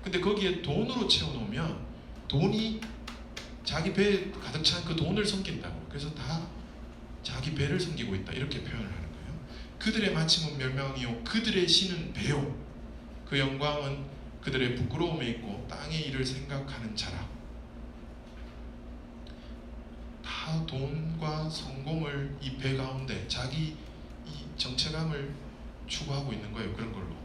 근데 거기에 돈으로 채워놓으면 돈이 자기 배에 가득 찬 그 돈을 섬긴다고. 그래서 다 자기 배를 섬기고 있다, 이렇게 표현을 하는 거예요. 그들의 마침은 멸망이요 그들의 신은 배요 그 영광은 그들의 부끄러움에 있고 땅의 일을 생각하는 자라. 다 돈과 성공을 이 배 가운데 자기 이 정체감을 추구하고 있는 거예요. 그런 걸로.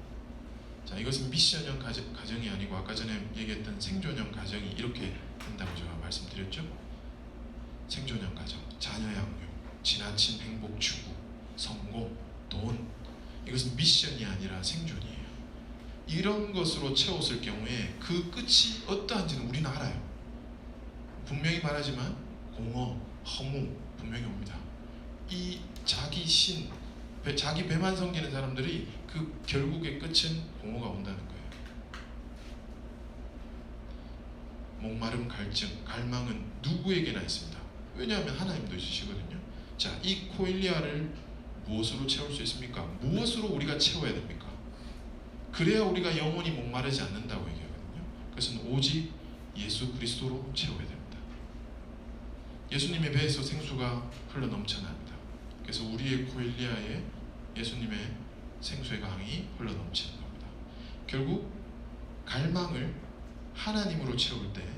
자, 이것은 미션형 가정이 아니고 아까 전에 얘기했던 생존형 가정이 이렇게 된다고 제가 말씀드렸죠. 생존형 가정, 자녀 양육, 지나친 행복 추구, 성공, 돈, 이것은 미션이 아니라 생존이에요. 이런 것으로 채웠을 경우에 그 끝이 어떠한지는 우리는 알아요. 분명히 말하지만 공허, 허무 분명히 옵니다. 이 자기 신, 자기 배만 섬기는 사람들이 그 결국의 끝은 공허가 온다는 거예요. 목마름, 갈증, 갈망은 누구에게나 있습니다. 왜냐하면 하나님도 있으시거든요. 자, 이 코일리아를 무엇으로 채울 수 있습니까? 무엇으로 우리가 채워야 됩니까? 그래야 우리가 영원히 목마르지 않는다고 얘기하거든요. 그것은 오직 예수 그리스도로 채워야 됩니다. 예수님의 배에서 생수가 흘러 넘쳐납니다. 그래서 우리의 코일리아에 예수님의 생수의 강이 흘러 넘치는 겁니다. 결국 갈망을 하나님으로 채울 때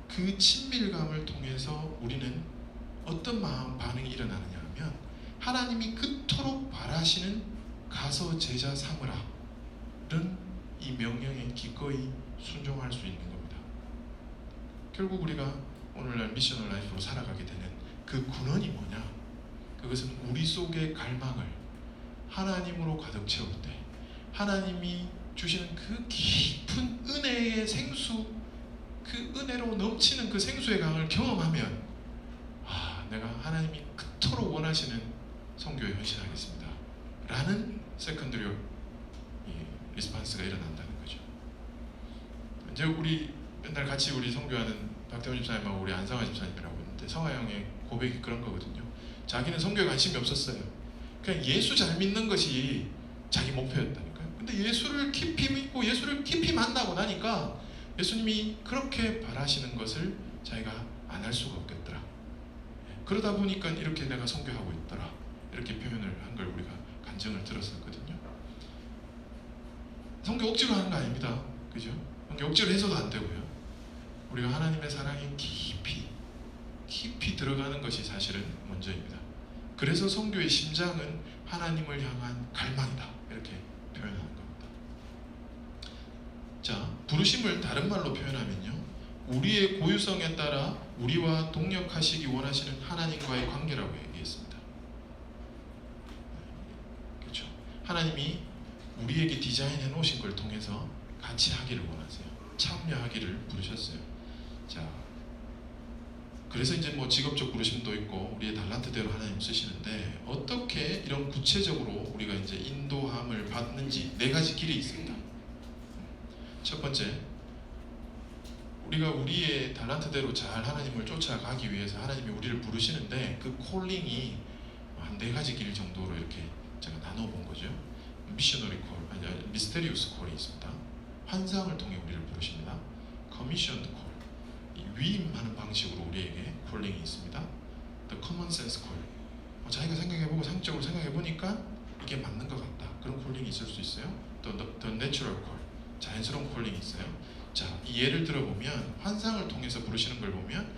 그 친밀감을 통해서 우리는 어떤 마음 반응이 일어나느냐 하면, 하나님이 그토록 바라시는 가서 제자 삼으라 는 이 명령에 기꺼이 순종할 수 있는 겁니다. 결국 우리가 오늘날 미셔널 라이프로 살아가게 되는 그 근원이 뭐냐? 그것은 우리 속의 갈망을 하나님으로 가득 채울 때 하나님이 주시는 그 깊은 은혜의 생수, 그 은혜로 넘치는 그 생수의 강을 경험하면 내가 하나님이 그토록 원하시는 선교에 헌신하겠습니다 라는 세컨드리 리스판스가 일어난다는 거죠. 이제 우리 맨날 같이 우리 선교하는 박태훈 집사님하고 우리 안상화 집사님이라고 있는데 성화 형의 고백이 그런 거거든요. 자기는 선교에 관심이 없었어요. 그냥 예수 잘 믿는 것이 자기 목표였다니까요. 근데 예수를 깊이 믿고 예수를 깊이 만나고 나니까 예수님이 그렇게 바라시는 것을 자기가 안 할 수가 없겠더라. 그러다 보니까 이렇게 내가 선교하고 있더라. 이렇게 표현을 한 걸 우리가 간증을 들었었거든요. 선교 억지로 하는 거 아닙니다. 그죠? 선교 억지로 해서도 안 되고요. 우리가 하나님의 사랑이 깊이 들어가는 것이 사실은 먼저입니다. 그래서 선교의 심장은 하나님을 향한 갈망이다. 이렇게 표현하는 겁니다. 자, 부르심을 다른 말로 표현하면요. 우리의 고유성에 따라 우리와 동역하시기 원하시는 하나님과의 관계라고 얘기했습니다. 그렇죠? 하나님이 우리에게 디자인해 놓으신 걸 통해서 같이 하기를 원하세요. 참여하기를 부르셨어요. 자, 그래서 이제 뭐 직업적 부르심도 있고 우리의 달란트대로 하나님 쓰시는데 어떻게 이런 구체적으로 우리가 이제 인도함을 받는지 4가지 길이 있습니다. 첫 번째, 우리가 우리의 달란트대로 잘 하나님을 쫓아가기 위해서 하나님이 우리를 부르시는데 그 콜링이 한 4가지 길 정도로 이렇게 제가 나눠본 거죠. 미셔너리 콜, 아니 미스테리우스 콜이 있습니다. 환상을 통해 우리를 부르십니다. 커미션드 콜, 위임하는 방식으로 우리에게 콜링이 있습니다. The common sense call, 자기가 생각해보고 상식적으로 생각해보니까 이게 맞는 것 같다. 그런 콜링이 있을 수 있어요. The natural call, 자연스러운 콜링이 있어요. 자, 이 예를 들어보면 환상을 통해서 부르시는 걸 보면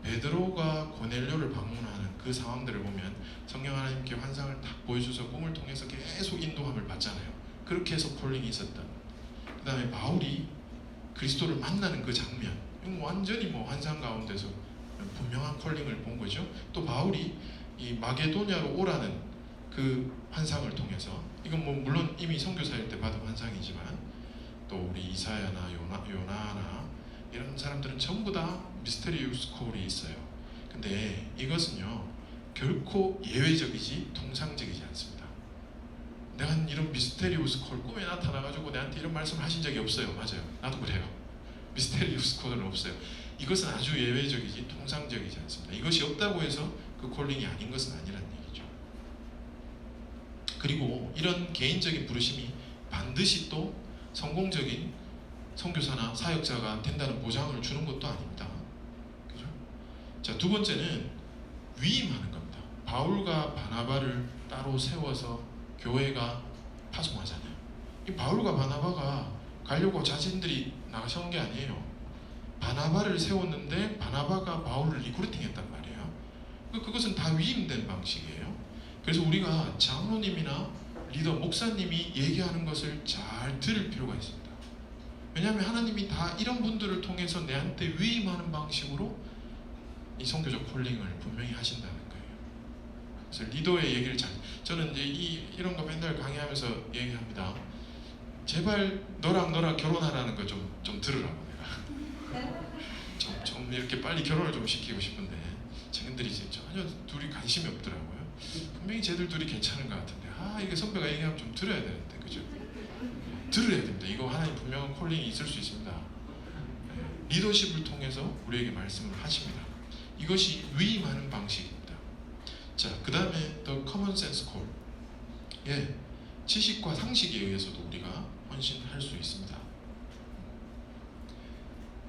베드로가 고넬료를 방문하는 그 상황들을 보면 성령 하나님께 환상을 딱 보여줘서 꿈을 통해서 계속 인도함을 받잖아요. 그렇게 해서 콜링이 있었다. 그 다음에 바울이 그리스도를 만나는 그 장면, 완전히 뭐 환상 가운데서 분명한 콜링을 본 거죠. 또 바울이 이 마게도냐로 오라는 그 환상을 통해서, 이건 뭐 물론 이미 선교사일 때 받은 환상이지만 또 우리 이사야나 요나나 이런 사람들은 전부 다 미스테리우스 콜이 있어요. 근데 이것은요 결코 예외적이지 통상적이지 않습니다. 내가 이런 미스테리우스 콜 꿈에 나타나가지고 내한테 이런 말씀을 하신 적이 없어요. 맞아요. 나도 그래요. 미스테리우스 콜은 없어요. 이것은 아주 예외적이지 통상적이지 않습니다. 이것이 없다고 해서 그 콜링이 아닌 것은 아니란 얘기죠. 그리고 이런 개인적인 부르심이 반드시 또 성공적인 선교사나 사역자가 된다는 보장을 주는 것도 아닙니다. 그죠? 자, 두 번째는 위임하는 겁니다. 바울과 바나바를 따로 세워서 교회가 파송하잖아요. 이 바울과 바나바가 가려고 자신들이 나가셔온 게 아니에요. 바나바를 세웠는데 바나바가 바울을 리크루팅했단 말이에요. 그것은 다 위임된 방식이에요. 그래서 우리가 장로님이나 리더, 목사님이 얘기하는 것을 잘 들을 필요가 있습니다. 왜냐하면 하나님이 다 이런 분들을 통해서 내한테 위임하는 방식으로 이 선교적 콜링을 분명히 하신다는 거예요. 그래서 리더의 얘기를 저는 이제 이런 거 맨날 강의하면서 얘기합니다. 제발 너랑 결혼하라는 거 좀 들으라고 내가. 좀 이렇게 빨리 결혼을 좀 시키고 싶은데 쟤네들이 전혀 둘이 관심이 없더라고요. 분명히 쟤들 둘이 괜찮은 것 같은데 이게 선배가 얘기하면 좀 들어야 되는데, 그죠? 들어야 됩니다. 이거 하나님 분명한 콜링이 있을 수 있습니다. 리더십을 통해서 우리에게 말씀을 하십니다. 이것이 위임하는 방식입니다. 자, 그 다음에 The Common Sense Call. 지식과 상식에 의해서도 우리가 헌신할 수 있습니다.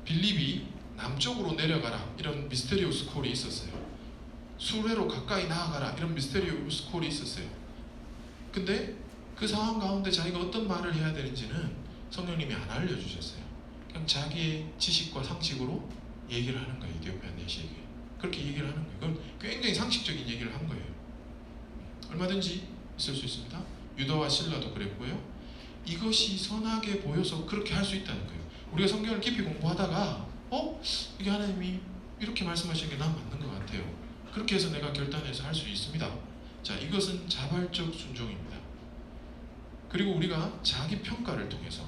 빌립이 남쪽으로 내려가라 이런 미스테리우스 콜이 있었어요. 수레로 가까이 나아가라 이런 미스테리우스 콜이 있었어요. 근데 그 상황 가운데 자기가 어떤 말을 해야 되는지는 성령님이 안 알려주셨어요. 그냥 자기의 지식과 상식으로 얘기를 하는 거예요. 이디오피아 내시에게 그렇게 얘기를 하는 거예요. 그건 굉장히 상식적인 얘기를 한 거예요. 얼마든지 있을 수 있습니다. 유다와 실라도 그랬고요. 이것이 선하게 보여서 그렇게 할 수 있다는 거예요. 우리가 성경을 깊이 공부하다가 이게 하나님이 이렇게 말씀하시는 게 난 맞는 것 같아요. 그렇게 해서 내가 결단해서 할 수 있습니다. 자, 이것은 자발적 순종입니다. 그리고 우리가 자기 평가를 통해서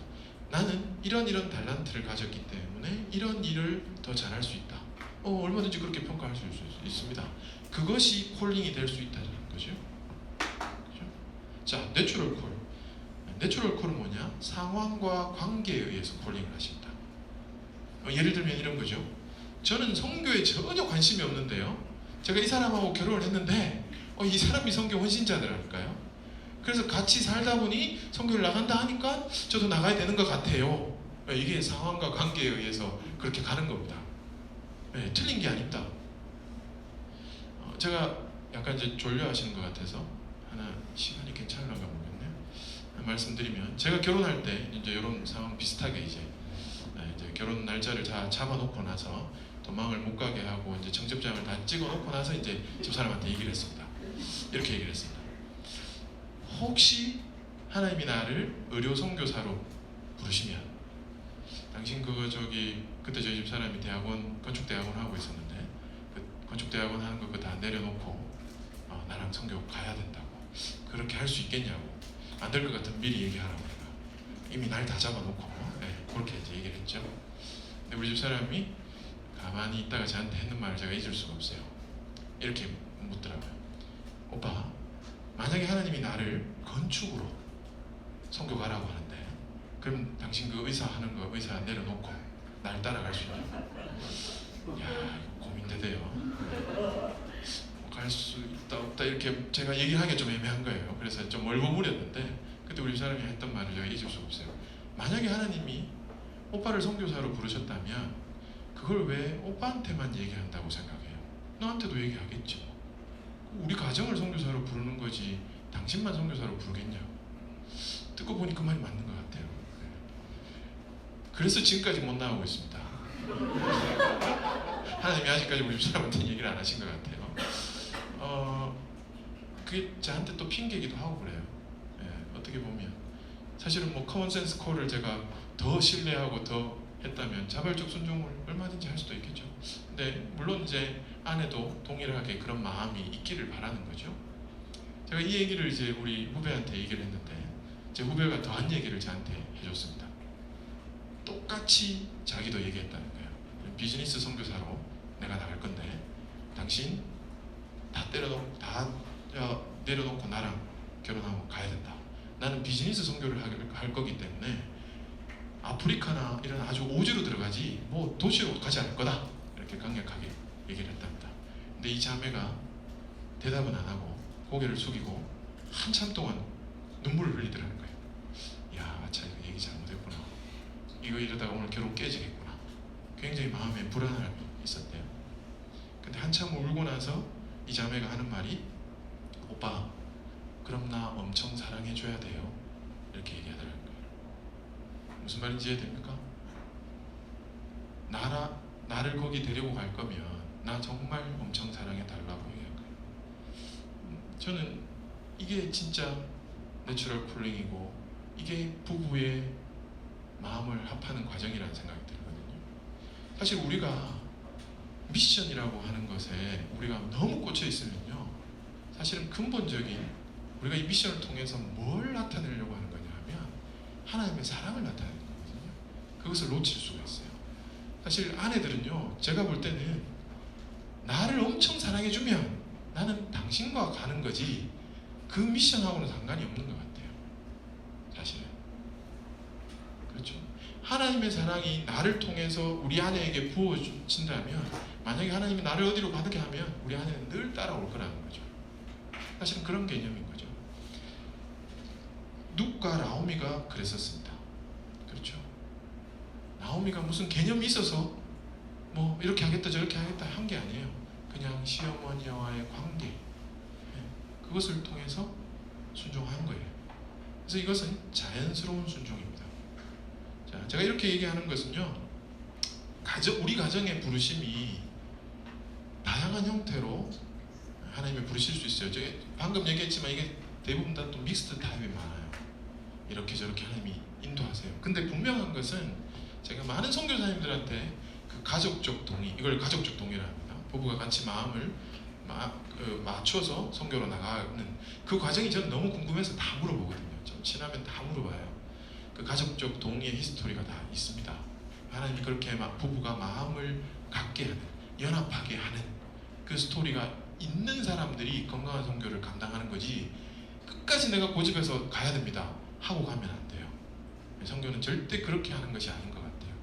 나는 이런 달란트를 가졌기 때문에 이런 일을 더 잘할 수 있다. 얼마든지 그렇게 평가할 수 있습니다. 그것이 콜링이 될 수 있다는 거죠. 그렇죠? 자, 내추럴 콜. 내추럴 콜은 뭐냐? 상황과 관계에 의해서 콜링을 하십니다. 예를 들면 이런 거죠. 저는 선교에 전혀 관심이 없는데요. 제가 이 사람하고 결혼을 했는데 이 사람이 선교 헌신자더라니까요. 그래서 같이 살다 보니 선교를 나간다 하니까 저도 나가야 되는 것 같아요. 이게 상황과 관계에 의해서 그렇게 가는 겁니다. 틀린 게 아닙니다. 제가 약간 이제 졸려하시는 것 같아서 하나 시간이 괜찮을까 모르겠네요. 말씀드리면 제가 결혼할 때 이제 이런 상황 비슷하게 이제 결혼 날짜를 다 잡아놓고 나서 도망을 못 가게 하고 이제 청첩장을 다 찍어놓고 나서 이제 집사람한테 얘기를 했습니다. 이렇게 얘기를 했습니다. 혹시 하나님이 나를 의료 선교사로 부르시면 당신 그때 저희 집사람이 건축대학원 하고 있었는데 그 건축대학원 하는 거 그거 다 내려놓고 나랑 선교 가야 된다고. 그렇게 할 수 있겠냐고. 안 될 것 같으면 미리 얘기하라고. 이미 날 다 잡아놓고 그렇게 이제 얘기를 했죠. 근데 우리 집사람이 가만히 있다가 저한테 했는 말을 제가 잊을 수가 없어요. 이렇게 묻더라고요. 오빠, 만약에 하나님이 나를 건축으로 선교 가라고 하는데 그럼 당신 그 의사 하는 거 의사 내려놓고 날 따라갈 수 있냐? 야, 이거 고민되대요. 갈 수 있다 없다 이렇게 제가 얘기를 하기가 좀 애매한 거예요. 그래서 좀 얼버무렸는데 그때 우리 사람이 했던 말을 제가 잊을 수가 없어요. 만약에 하나님이 오빠를 선교사로 부르셨다면 그걸 왜 오빠한테만 얘기한다고 생각해요? 너한테도 얘기하겠죠. 우리 가정을 선교사로 부르는 거지 당신만 선교사로 부르겠냐고. 듣고 보니 그 말이 맞는 것 같아요. 그래서 지금까지 못 나오고 있습니다. 하나님이 아직까지 우리 사람한테 얘기를 안 하신 것 같아요. 그게 저한테 또 핑계기도 하고 그래요. 어떻게 보면 사실은 뭐 커먼센스 콜을 제가 더 신뢰하고 더 했다면 자발적 순종을 얼마든지 할 수도 있겠죠. 근데 물론 이제 아내도 동일하게 그런 마음이 있기를 바라는 거죠. 제가 이 얘기를 이제 우리 후배한테 얘기를 했는데 제 후배가 더한 얘기를 저한테 해줬습니다. 똑같이 자기도 얘기했다는 거예요. 비즈니스 선교사로 내가 나갈 건데 당신 다 내려놓고 나랑 결혼하고 가야 된다. 나는 비즈니스 선교를 할 거기 때문에 아프리카나 이런 아주 오지로 들어가지 뭐 도시로 가지 않을 거다. 이렇게 강력하게 얘기를 했답니다. 근데 이 자매가 대답은 안 하고 고개를 숙이고 한참 동안 눈물을 흘리더라는 거예요. 야, 참 이거 얘기 잘못했구나. 이거 이러다가 오늘 결혼 깨지겠구나. 굉장히 마음에 불안함이 있었대요. 근데 한참 울고 나서 이 자매가 하는 말이 오빠, 그럼 나 엄청 사랑해줘야 돼요. 이렇게 얘기하더라는 거예요. 무슨 말인지 이해됩니까? 나를 거기 데리고 갈 거면 나 정말 엄청 사랑해달라고 얘기할 거예요. 저는 이게 진짜 내추럴 쿨링이고 이게 부부의 마음을 합하는 과정이라는 생각이 들거든요. 사실 우리가 미션이라고 하는 것에 우리가 너무 꽂혀 있으면요, 사실은 근본적인 우리가 이 미션을 통해서 뭘 나타내려고 하는 거냐 하면 하나님의 사랑을 나타내는 거거든요. 그것을 놓칠 수가 있어요. 사실 아내들은요, 제가 볼 때는 나를 엄청 사랑해주면 나는 당신과 가는 거지 그 미션하고는 상관이 없는 것 같아요. 사실은. 그렇죠. 하나님의 사랑이 나를 통해서 우리 아내에게 부어진다면, 만약에 하나님이 나를 어디로 가게 하면 우리 아내는 늘 따라올 거라는 거죠. 사실은 그런 개념인 거죠. 룻과 나오미가 그랬었습니다. 그렇죠. 나오미가 무슨 개념이 있어서 뭐 이렇게 하겠다 저렇게 하겠다 한 게 아니에요. 그냥 시어머니와의 관계, 그것을 통해서 순종한 거예요. 그래서 이것은 자연스러운 순종입니다. 자, 제가 이렇게 얘기하는 것은요, 우리 가정의 부르심이 다양한 형태로 하나님이 부르실 수 있어요. 제가 방금 얘기했지만 이게 대부분 다 또 믹스드 타입이 많아요. 이렇게 저렇게 하나님이 인도하세요. 근데 분명한 것은 제가 많은 선교사님들한테 그 가족적 동의, 이걸 가족적 동의라 합니다. 부부가 같이 마음을 맞춰서 선교로 나가는 그 과정이 저는 너무 궁금해서 다 물어보거든요. 좀 친하면 다 물어봐요. 그 가족적 동의의 히스토리가 다 있습니다. 하나님이 그렇게 부부가 마음을 갖게 하는, 연합하게 하는 그 스토리가 있는 사람들이 건강한 선교를 감당하는 거지, 끝까지 내가 고집해서 가야 됩니다 하고 가면 안 돼요. 선교는 절대 그렇게 하는 것이 아닌 것 같아요.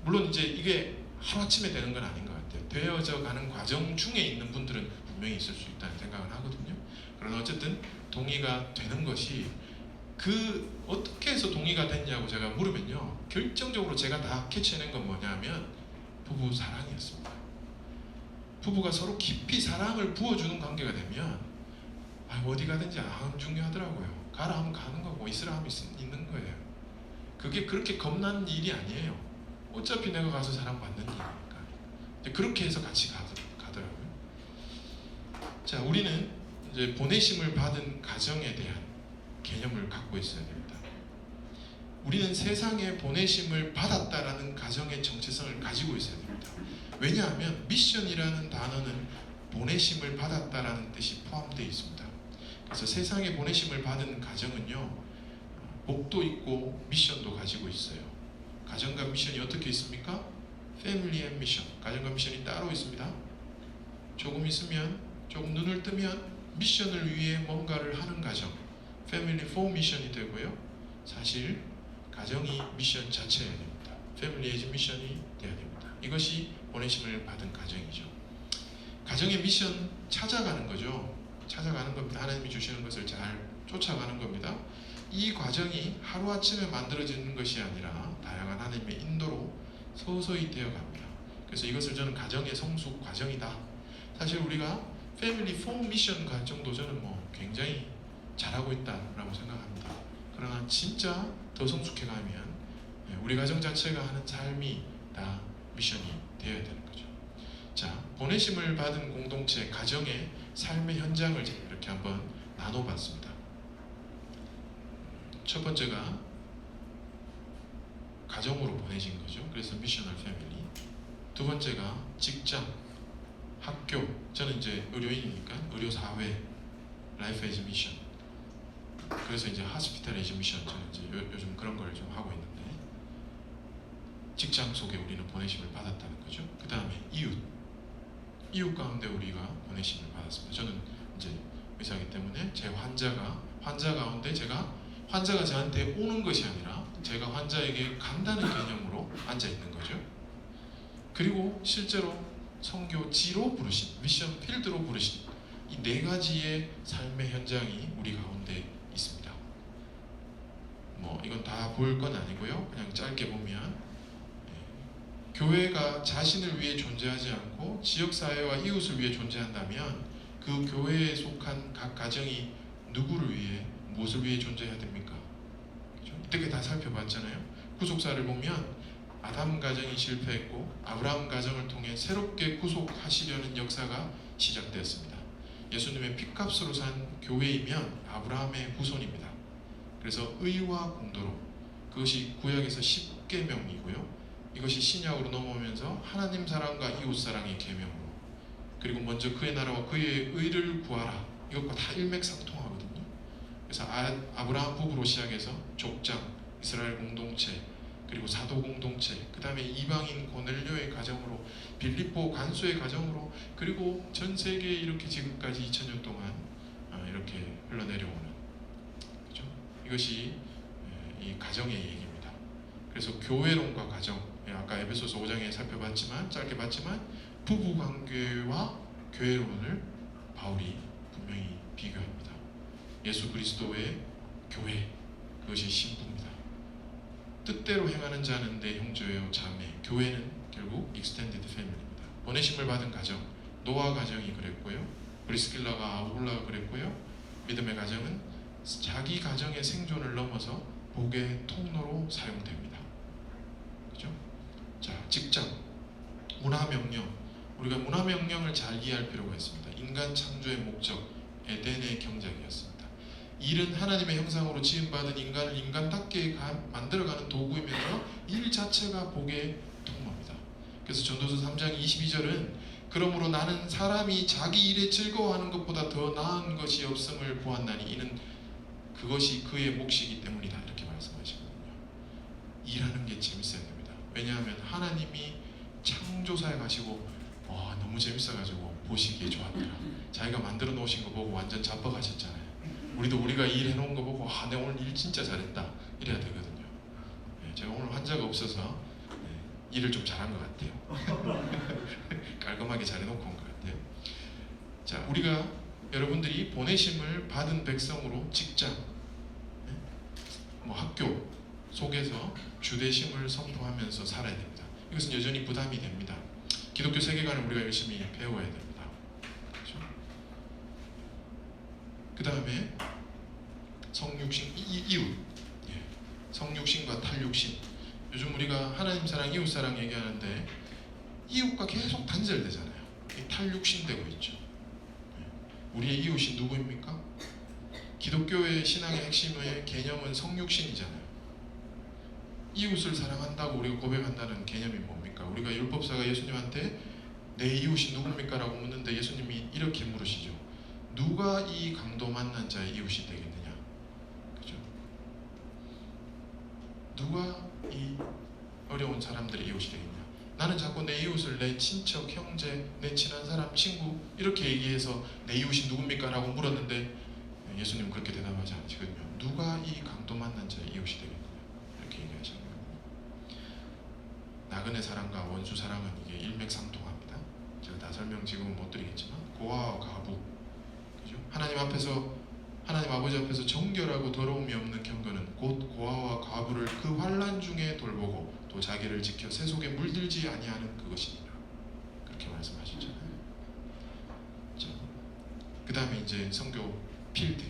물론 이제 이게 하루아침에 되는 건 아닌 것 같아요. 되어져 가는 과정 중에 있는 분들은 분명히 있을 수 있다는 생각을 하거든요. 그러나 어쨌든 동의가 되는 것이, 그 어떻게 해서 동의가 됐냐고 제가 물으면요, 결정적으로 제가 다 캐치해낸 건 뭐냐면 부부 사랑이었습니다. 부부가 서로 깊이 사랑을 부어주는 관계가 되면 어디 가든지 안 중요하더라고요. 가라 하면 가는 거고 있으라 하면 있는 거예요. 그게 그렇게 겁나는 일이 아니에요. 어차피 내가 가서 사랑받는 일이니까. 그렇게 해서 같이 가더라고요. 자, 우리는 이제 보내심을 받은 가정에 대한 개념을 갖고 있어야 됩니다. 우리는 세상에 보내심을 받았다라는 가정의 정체성을 가지고 있어야 됩니다. 왜냐하면 미션이라는 단어는 보내심을 받았다라는 뜻이 포함되어 있습니다. 그래서 세상에 보내심을 받은 가정은요, 복도 있고 미션도 가지고 있어요. 가정과 미션이 어떻게 있습니까? 패밀리 앤 미션, 가정과 미션이 따로 있습니다. 조금 있으면, 조금 눈을 뜨면 미션을 위해 뭔가를 하는 가정, 패밀리 포 미션이 되고요. 사실 가정이 미션 자체여야 됩니다. 패밀리 에즈 미션이 되어야 됩니다. 이것이 보내심을 받은 가정이죠. 가정의 미션 찾아가는 거죠. 찾아가는 겁니다. 하나님이 주시는 것을 잘 쫓아가는 겁니다. 이 과정이 하루아침에 만들어지는 것이 아니라 다양한 하나님의 인도로 서서히 되어갑니다. 그래서 이것을 저는 가정의 성숙 과정이다. 사실 우리가 패밀리 포 미션 과정도 저는 굉장히 잘하고 있다라고 생각합니다. 그러나 진짜 더 성숙해 가면 우리 가정 자체가 하는 삶이 다 미션이 되어야 되는 거죠. 자, 보내심을 받은 공동체, 가정의 삶의 현장을 이렇게 한번 나눠봤습니다. 첫 번째가 가정으로 보내진 거죠. 그래서 미셔널 패밀리. 두 번째가 직장, 학교. 저는 이제 의료인이니까 의료사회, 라이프 에즈 미션. 그래서 이제 하스피탈 에즈 미션, 저는 이제 요즘 그런 걸 좀 하고 있는데, 직장 속에 우리는 보내심을 받았다는 거죠. 그 다음에 이웃 가운데 우리가 보내심을 받았습니다. 저는 이제 의사이기 때문에 제 환자 가운데 환자가 저한테 오는 것이 아니라 제가 환자에게 간다는 개념으로 앉아 있는 거죠. 그리고 실제로 선교지로 부르신, 미션 필드로 부르신 이 네 가지의 삶의 현장이 우리 가운데 있습니다. 이건 다 볼 건 아니고요. 그냥 짧게 보면, 교회가 자신을 위해 존재하지 않고 지역사회와 이웃을 위해 존재한다면 그 교회에 속한 각 가정이 누구를 위해, 무엇을 위해 존재해야 됩니까? 그렇죠? 이렇게 다 살펴봤잖아요. 구속사를 보면 아담 가정이 실패했고 아브라함 가정을 통해 새롭게 구속하시려는 역사가 시작되었습니다. 예수님의 핏값으로 산 교회이면 아브라함의 후손입니다. 그래서 의와 공도로, 그것이 구약에서 10계명이고요. 이것이 신약으로 넘어오면서 하나님 사랑과 이웃 사랑의 계명으로, 그리고 먼저 그의 나라와 그의 의를 구하라, 이것과 다 일맥상통하거든요. 그래서 아브라함 부부로 시작해서 족장, 이스라엘 공동체, 그리고 사도 공동체, 그 다음에 이방인 고넬료의 가정으로, 빌립보 간수의 가정으로, 그리고 전 세계에 이렇게 지금까지 2000년 동안 이렇게 흘러내려오는, 그렇죠? 이것이 이 가정의 얘기입니다. 그래서 교회론과 가정, 아까 에베소서 5장에 살펴봤지만, 짧게 봤지만, 부부관계와 교회론을 바울이 분명히 비교합니다. 예수 그리스도의 교회, 그것이 신부입니다. 뜻대로 행하는 자는 내 형제요 자매. 교회는 결국 익스텐디드 패밀리입니다. 보내심을 받은 가정, 노아 가정이 그랬고요, 브리스길라가 아울라가 그랬고요, 믿음의 가정은 자기 가정의 생존을 넘어서 복의 통로로 사용됩니다. 그렇죠? 자, 직장, 문화명령. 우리가 문화명령을 잘 이해할 필요가 있습니다. 인간 창조의 목적, 에덴의 경작이었습니다. 일은 하나님의 형상으로 지음받은 인간을 인간답게 만들어가는 도구이면서 일 자체가 복의 통로입니다. 그래서 전도서 3장 22절은 그러므로 나는 사람이 자기 일에 즐거워하는 것보다 더 나은 것이 없음을 보았나니 이는 그것이 그의 몫이기 때문이다. 이렇게 말씀하시거든요. 일하는 게 재밌어야 됩니다. 왜냐하면 하나님이 창조사에 가시고 와 너무 재밌어가지고 보시기에 좋았더라. 자기가 만들어 놓으신 거 보고 완전 자뻑하셨잖아요. 우리도 우리가 일해놓은 거 보고 아 내가 오늘 일 진짜 잘했다 이래야 되거든요. 제가 오늘 환자가 없어서 일을 좀 잘한 것 같아요. 깔끔하게 잘해놓고 온 것 같아요. 자, 우리가 여러분들이 보내심을 받은 백성으로 직장, 학교 속에서 주대심을 선포하면서 살아야 됩니다. 이것은 여전히 부담이 됩니다. 기독교 세계관을 우리가 열심히 배워야 됩니다. 그렇죠? 그 다음에 성육신, 이웃, 성육신과 탈육신. 요즘 우리가 하나님 사랑, 이웃 사랑 얘기하는데 이웃과 계속 단절되잖아요. 탈육신되고 있죠. 우리의 이웃이 누구입니까? 기독교의 신앙의 핵심의 개념은 성육신이잖아요. 이웃을 사랑한다고 우리가 고백한다는 개념이 뭡니까? 우리가 율법사가 예수님한테 내 이웃이 누굽니까? 라고 묻는데 예수님이 이렇게 물으시죠. 누가 이 강도 만난 자의 이웃이 되겠느냐? 그죠? 누가 이 어려운 사람들의 이웃이 되겠냐? 나는 자꾸 내 이웃을 내 친척, 형제, 내 친한 사람, 친구 이렇게 얘기해서 내 이웃이 누굽니까? 라고 물었는데 예수님은 그렇게 대답하지 않으시거든요. 누가 이 강도 만난 자의 이웃이 되겠느냐? 이렇게 얘기하시는 거예요. 나그네 사랑과 원수 사랑은 이게 일맥상통합니다. 제가 다 설명 지금은 못 드리겠지만 고아와 과부, 그죠? 하나님 아버지 앞에서 정결하고 더러움이 없는 경건은 곧 고아와 과부를 그 환난 중에 돌보고 또 자기를 지켜 새 속에 물들지 아니하는 그것이니라. 그렇게 말씀하셨잖아요. 그 다음에 이제 선교 필드.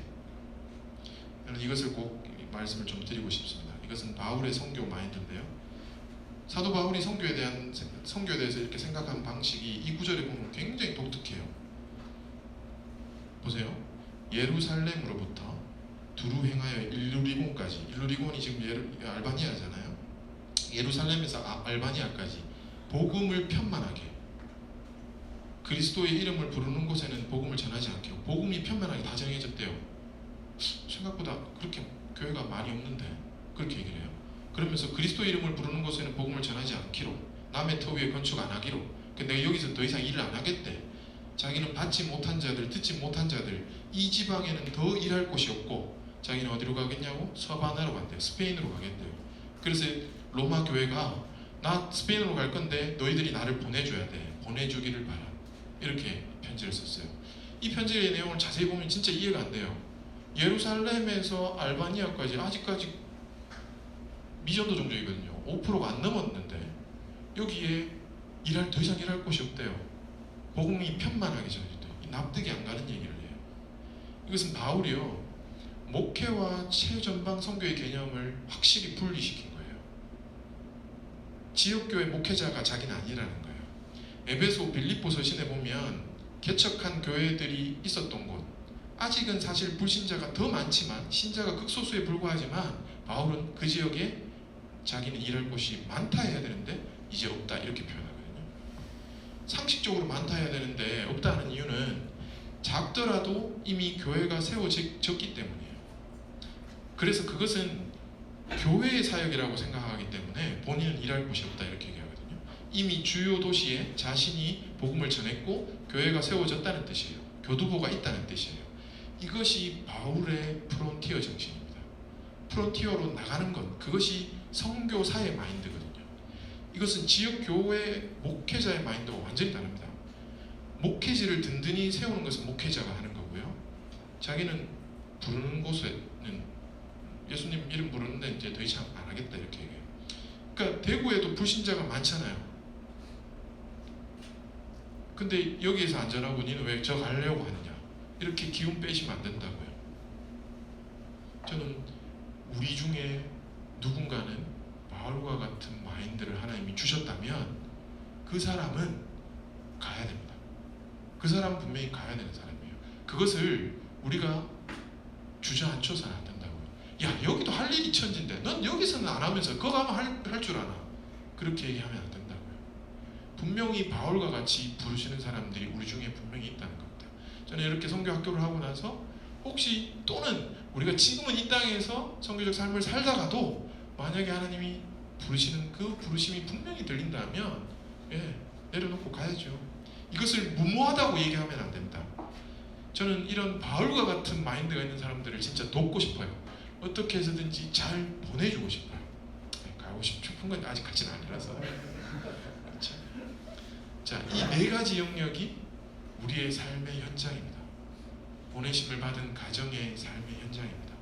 저는 이것을 꼭 말씀을 좀 드리고 싶습니다. 이것은 바울의 선교 마인드인데요. 사도 바울이 선교에 대해서 이렇게 생각한 방식이 이 구절에 보면 굉장히 독특해요. 보세요. 예루살렘으로부터 두루 행하여 일루리곤까지. 일루리곤이 지금 알바니아잖아요. 예루살렘에서 알바니아까지 복음을 편만하게, 그리스도의 이름을 부르는 곳에는 복음을 전하지 않게, 복음이 편만하게 다 정해졌대요. 생각보다 그렇게 교회가 많이 없는데 그렇게 얘기를 해요. 그러면서 그리스도의 이름을 부르는 곳에는 복음을 전하지 않기로, 남의 터 위에 건축 안 하기로, 내가 여기서 더 이상 일을 안 하겠대. 자기는 받지 못한 자들, 듣지 못한 자들, 이 지방에는 더 일할 곳이 없고 자기는 어디로 가겠냐고? 서바나로 간대요. 스페인으로 가겠대요. 그래서 로마 교회가 나 스페인으로 갈 건데 너희들이 나를 보내줘야 돼. 보내주기를 바라. 이렇게 편지를 썼어요. 이 편지의 내용을 자세히 보면 진짜 이해가 안 돼요. 예루살렘에서 알바니아까지 아직까지 미전도 종족이거든요. 5%가 안 넘었는데 여기에 더 이상 일할 곳이 없대요. 복음이 편만하게 전해졌대요. 납득이 안 가는 얘기를 해요. 이것은 바울이요, 목회와 최전방 선교의 개념을 확실히 분리시킨 거예요. 지역교회 목회자가 자기는 아니라는 거예요. 에베소, 빌립보 서신에 보면 개척한 교회들이 있었던 곳, 아직은 사실 불신자가 더 많지만 신자가 극소수에 불과하지만 바울은 그 지역에 자기는 일할 곳이 많다 해야 되는데 이제 없다 이렇게 표현하거든요. 상식적으로 많다 해야 되는데 없다 하는 이유는 작더라도 이미 교회가 세워졌기 때문이에요. 그래서 그것은 교회의 사역이라고 생각하기 때문에 본인은 일할 곳이 없다 이렇게 얘기하거든요. 이미 주요 도시에 자신이 복음을 전했고 교회가 세워졌다는 뜻이에요. 교두보가 있다는 뜻이에요. 이것이 바울의 프론티어 정신입니다. 프론티어로 나가는 것, 그것이 선교사의 마인드거든요. 이것은 지역교회 목회자의 마인드와 완전히 다릅니다. 목회지를 든든히 세우는 것은 목회자가 하는 거고요. 자기는 부르는 곳에는 예수님 이름 부르는데 이제 더 이상 안 하겠다 이렇게 얘기해요. 그러니까 대구에도 불신자가 많잖아요. 근데 여기에서 안전하고 니는 왜 저 가려고 하느냐, 이렇게 기운 빼시면 안 된다고요. 저는 우리 중에 누군가는 바울과 같은 마인드를 하나님이 주셨다면 그 사람은 가야 됩니다. 그 사람은 분명히 가야 되는 사람이에요. 그것을 우리가 주저앉혀서는 안 된다고요. 야, 여기도 할 일이 천진데 넌 여기서는 안 하면서 그거 가면 할 줄 아나, 그렇게 얘기하면 안 된다고요. 분명히 바울과 같이 부르시는 사람들이 우리 중에 분명히 있다는 겁니다. 저는 이렇게 선교 학교를 하고 나서 혹시 또는 우리가 지금은 이 땅에서 선교적 삶을 살다가도 만약에 하나님이 부르시는 그 부르심이 분명히 들린다면 내려놓고 가야죠. 이것을 무모하다고 얘기하면 안 됩니다. 저는 이런 바울과 같은 마인드가 있는 사람들을 진짜 돕고 싶어요. 어떻게 해서든지 잘 보내주고 싶어요. 가고 싶은 건 아직까지는 아니라서. 자, 이 네 가지 영역이 우리의 삶의 현장입니다. 보내심을 받은 가정의 삶의 현장입니다.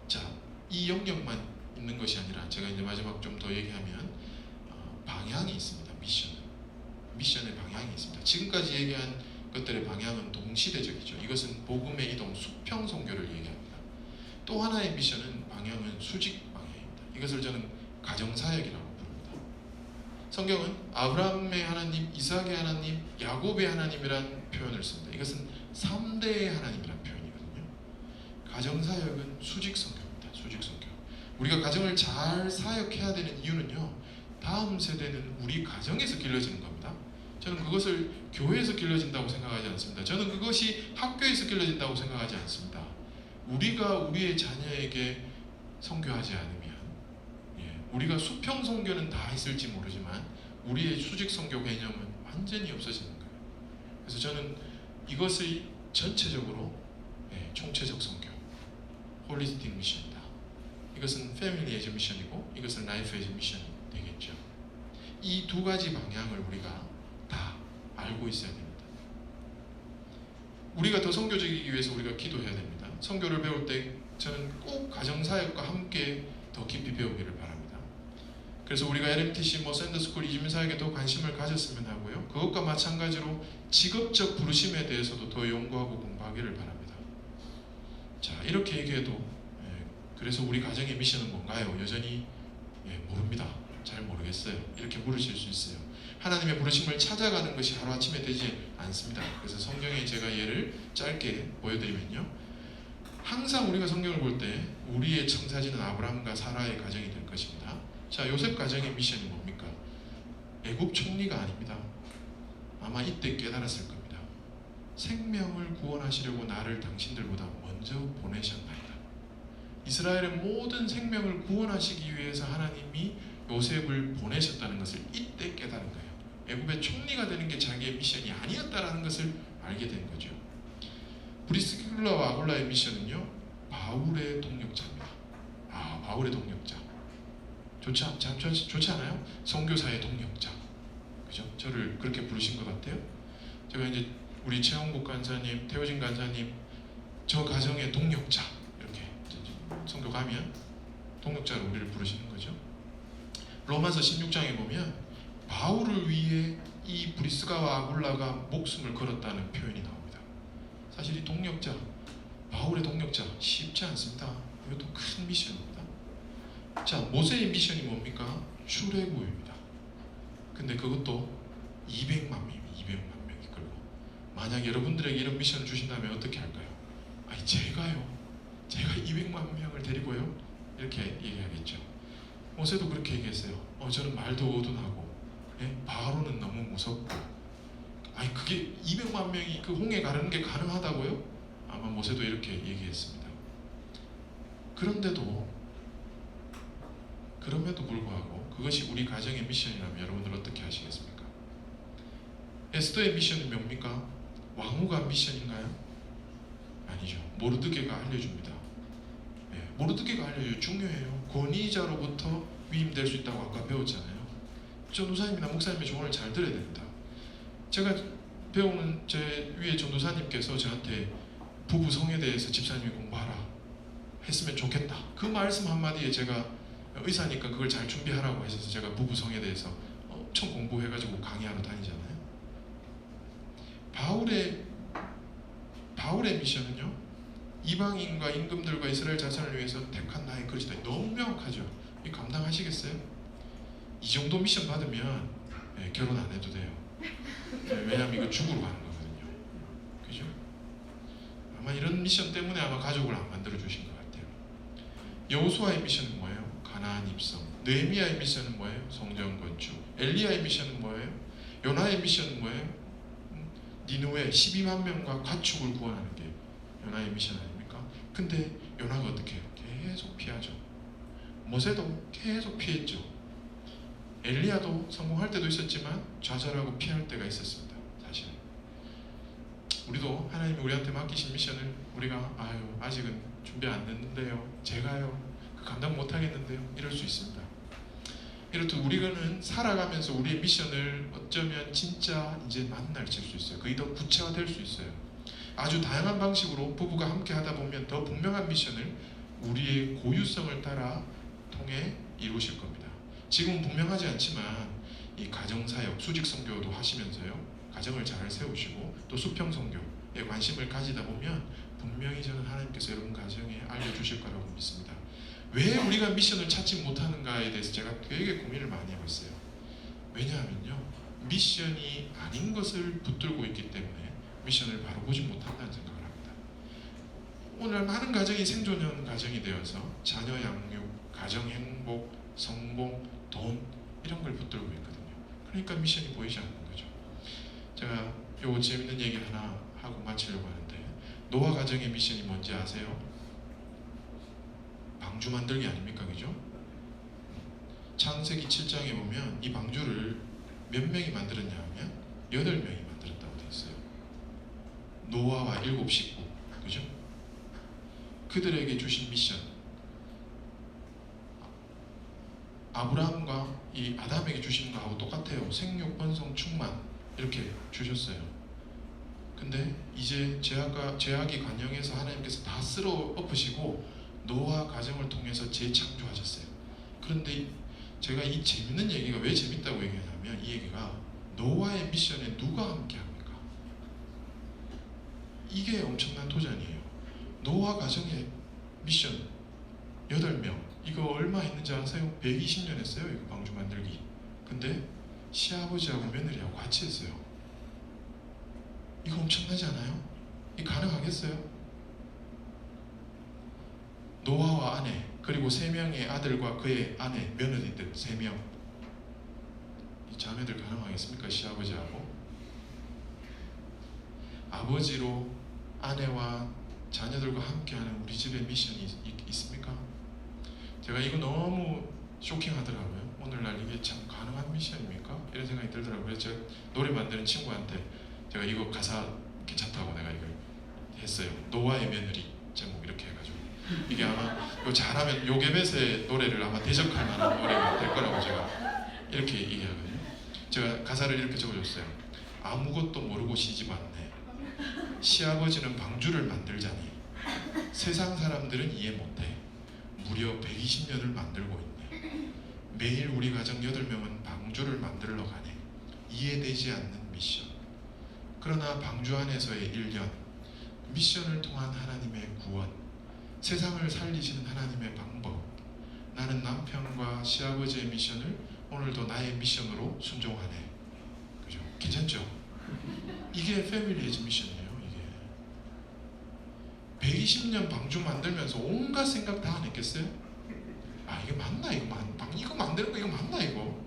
자, 이 영역만 있는 것이 아니라 제가 이제 마지막 좀 더 얘기하면 방향이 있습니다. 미션의 방향이 있습니다. 지금까지 얘기한 것들의 방향은 동시대적이죠. 이것은 복음의 이동, 수평 선교를 얘기합니다. 또 하나의 미션은 방향은 수직 방향입니다. 이것을 저는 가정사역이라고 부릅니다. 성경은 아브라함의 하나님, 이삭의 하나님, 야곱의 하나님이란 표현을 씁니다. 이것은 3대의 하나님이란 표현이거든요. 가정사역은 수직 선교입니다. 수직 선교. 우리가 가정을 잘 사역해야 되는 이유는요, 다음 세대는 우리 가정에서 길러지는 겁니다. 저는 그것을 교회에서 길러진다고 생각하지 않습니다. 저는 그것이 학교에서 길러진다고 생각하지 않습니다. 우리가 우리의 자녀에게 선교하지 않으면, 우리가 수평 선교는 다 있을지 모르지만 우리의 수직 선교 개념은 완전히 없어지는 거예요. 그래서 저는 이것을 전체적으로 총체적 선교, 홀리스틱 미션이다. 이것은 패밀리 에즈 미션이고 이것은 라이프 에즈 미션이 되겠죠. 이 두 가지 방향을 우리가 다 알고 있어야 됩니다. 우리가 더 선교적이기 위해서 우리가 기도해야 됩니다. 선교를 배울 때 저는 꼭 가정사역과 함께 더 깊이 배우기를 바랍니다. 그래서 우리가 LMTC, 샌더스쿨 이주민사역에 더 관심을 가졌으면 하고요. 그것과 마찬가지로 직업적 부르심에 대해서도 더 연구하고 공부하기를 바랍니다. 자, 이렇게 얘기해도 그래서 우리 가정의 미션은 뭔가요? 여전히 모릅니다. 잘 모르겠어요. 이렇게 물으실 수 있어요. 하나님의 부르심을 찾아가는 것이 하루아침에 되지 않습니다. 그래서 성경에 제가 예를 짧게 보여드리면요, 항상 우리가 성경을 볼 때 우리의 청사진은 아브라함과 사라의 가정이 될 것입니다. 자, 요셉 가정의 미션이 뭡니까? 애굽 총리가 아닙니다. 아마 이때 깨달았을 겁니다. 생명을 구원하시려고 나를 당신들보다 먼저 보내셨나이다. 이스라엘의 모든 생명을 구원하시기 위해서 하나님이 요셉을 보내셨다는 것을 이때 깨달은 거예요. 애굽의 총리가 되는 게 자기의 미션이 아니었다라는 것을 알게 된 거죠. 브리스길라와 아굴라의 미션은요, 바울의 동력자입니다. 바울의 동력자. 좋지 않아요? 선교사의 동력자. 그죠? 저를 그렇게 부르신 것 같아요. 제가 이제 우리 최홍국 간사님, 태호진 간사님, 저 가정의 동력자, 이렇게 선교 가면 동력자로 우리를 부르시는 거죠. 로마서 16장에 보면 바울을 위해 이 브리스가와 아굴라가 목숨을 걸었다는 표현이 나옵니다. 사실 이 동력자, 바울의 동력자 쉽지 않습니다. 이것도 큰 미션입니다. 자, 모세의 미션이 뭡니까? 출애굽입니다. 근데 그것도 200만 명 이끌고. 만약 여러분들에게 이런 미션을 주신다면 어떻게 할까요? 제가 200만 명을 데리고요? 이렇게 얘기하겠죠. 모세도 그렇게 얘기했어요. 저는 말도 어둔하고, 바로는 너무 무섭고, 그게 200만 명이 그 홍해 가르는 게 가능하다고요? 아마 모세도 이렇게 얘기했습니다. 그럼에도 불구하고 그것이 우리 가정의 미션이라면 여러분들 어떻게 하시겠습니까? 에스더의 미션이 뭡니까? 왕후가 미션인가요? 아니죠. 모르드게가 알려줍니다. 모르드게가 알려줘요. 중요해요. 권위자로부터 위임될 수 있다고 아까 배웠잖아요. 전도사님이나 목사님의 조언을 잘 들어야 됩니다. 제가 배우는 제 위에 전도사님께서 저한테 부부 성에 대해서 집사님이 공부하라 했으면 좋겠다. 그 말씀 한마디에 제가 의사니까 그걸 잘 준비하라고 하셔서 제가 부부 성에 대해서 엄청 공부해가지고 강의하러 다니잖아요. 바울의 미션은요, 이방인과 임금들과 이스라엘 자손을 위해서 택한 나의 그릇이다. 너무 명확하죠. 이 감당하시겠어요? 이 정도 미션 받으면 결혼 안 해도 돼요. 왜냐하면 이거 죽으러 가는 거거든요. 그죠? 아마 이런 미션 때문에 아마 가족을 안 만들어 주신 것 같아요. 여호수아의 미션은 뭐예요? 가나안 입성, 느헤미야의 미션은 뭐예요? 성전 건축. 엘리야의 미션은 뭐예요? 요나의 미션은 뭐예요? 니느웨 12만 명과 가축을 구원하는 게 요나의 미션 아닙니까? 근데 요나가 어떻게 해요? 계속 피하죠. 모세도 계속 피했죠. 엘리야도 성공할 때도 있었지만 좌절하고 피할 때가 있었습니다. 사실 우리도 하나님이 우리한테 맡기신 미션을 우리가 아직은 준비 안 됐는데요, 제가요 그 감당 못 하겠는데요, 이럴 수 있습니다. 이렇듯 우리는 살아가면서 우리의 미션을 어쩌면 진짜 이제 만나질 수 있어요. 그게 더 구체화될 수 있어요. 아주 다양한 방식으로 부부가 함께 하다 보면 더 분명한 미션을 우리의 고유성을 따라 통해 이루실 겁니다. 지금은 분명하지 않지만 이 가정사역, 수직선교도 하시면서요, 가정을 잘 세우시고 또 수평선교에 관심을 가지다 보면 분명히 저는 하나님께서 여러분 가정에 알려주실 거라고 믿습니다. 왜 우리가 미션을 찾지 못하는가에 대해서 제가 되게 고민을 많이 해봤어요. 왜냐하면요, 미션이 아닌 것을 붙들고 있기 때문에 미션을 바로 보지 못한다는 생각을 합니다. 오늘 많은 가정이 생존형 가정이 되어서 자녀 양육, 가정 행복, 성공, 돈 이런 걸 붙들고 있거든요. 그러니까 미션이 보이지 않는 거죠. 제가 요 재밌는 얘기 하나 하고 마치려고 하는데, 노아 가정의 미션이 뭔지 아세요? 방주 만들기 아닙니까? 그죠? 창세기 7장에 보면 이 방주를 몇 명이 만들었냐 하면 8명이 만들었다고 되어 있어요. 노아와 7 식구, 그죠? 그들에게 주신 미션, 아브라함과 이 아담에게 주신 거하고 똑같아요. 생육, 번성, 충만 이렇게 주셨어요. 근데 이제 죄악이 관영해서 하나님께서 다 쓸어 엎으시고 노아 가정을 통해서 재창조하셨어요. 그런데 제가 이 재밌는 얘기가 왜 재밌다고 얘기하냐면, 이 얘기가 노아의 미션에 누가 함께 합니까? 이게 엄청난 도전이에요. 노아 가정의 미션 8명, 이거 얼마 했는지 아세요? 120년 했어요. 이거 방주 만들기. 근데 시아버지하고 며느리하고 같이 했어요. 이거 엄청나지 않아요? 이거 가능하겠어요? 노아와 아내, 그리고 3명의 아들과 그의 아내, 며느리들 3명. 이 자매들 가능하겠습니까? 시아버지하고 아버지로 아내와 자녀들과 함께하는 우리 집의 미션이 있습니까? 제가 이거 너무 쇼킹하더라고요. 오늘날 이게 참 가능한 미션입니까? 이런 생각이 들더라고요. 제가 노래 만드는 친구한테 제가 이거 가사 괜찮다고 내가 이걸 했어요. 노아의 며느리 제목 이렇게 해가지고, 이게 아마 이거 잘하면 요게벳의 노래를 아마 대적할 만한 노래가 될 거라고 제가 이렇게 얘기하거든요. 제가 가사를 이렇게 적어줬어요. 아무것도 모르고 시집 왔네. 시아버지는 방주를 만들자니 세상 사람들은 이해 못해. 무려 120년을 만들고 있네. 매일 우리 가정 8명은 방주를 만들러 가네. 이해되지 않는 미션. 그러나 방주 안에서의 1년, 미션을 통한 하나님의 구원, 세상을 살리시는 하나님의 방법, 나는 남편과 시아버지의 미션을 오늘도 나의 미션으로 순종하네. 그죠? 괜찮죠? 이게 패밀리의 미션이에요. 이게 120년 방주 만들면서 온갖 생각 다 안 했겠어요? 이게 맞나? 이거 만드는 거 이거 맞나? 이거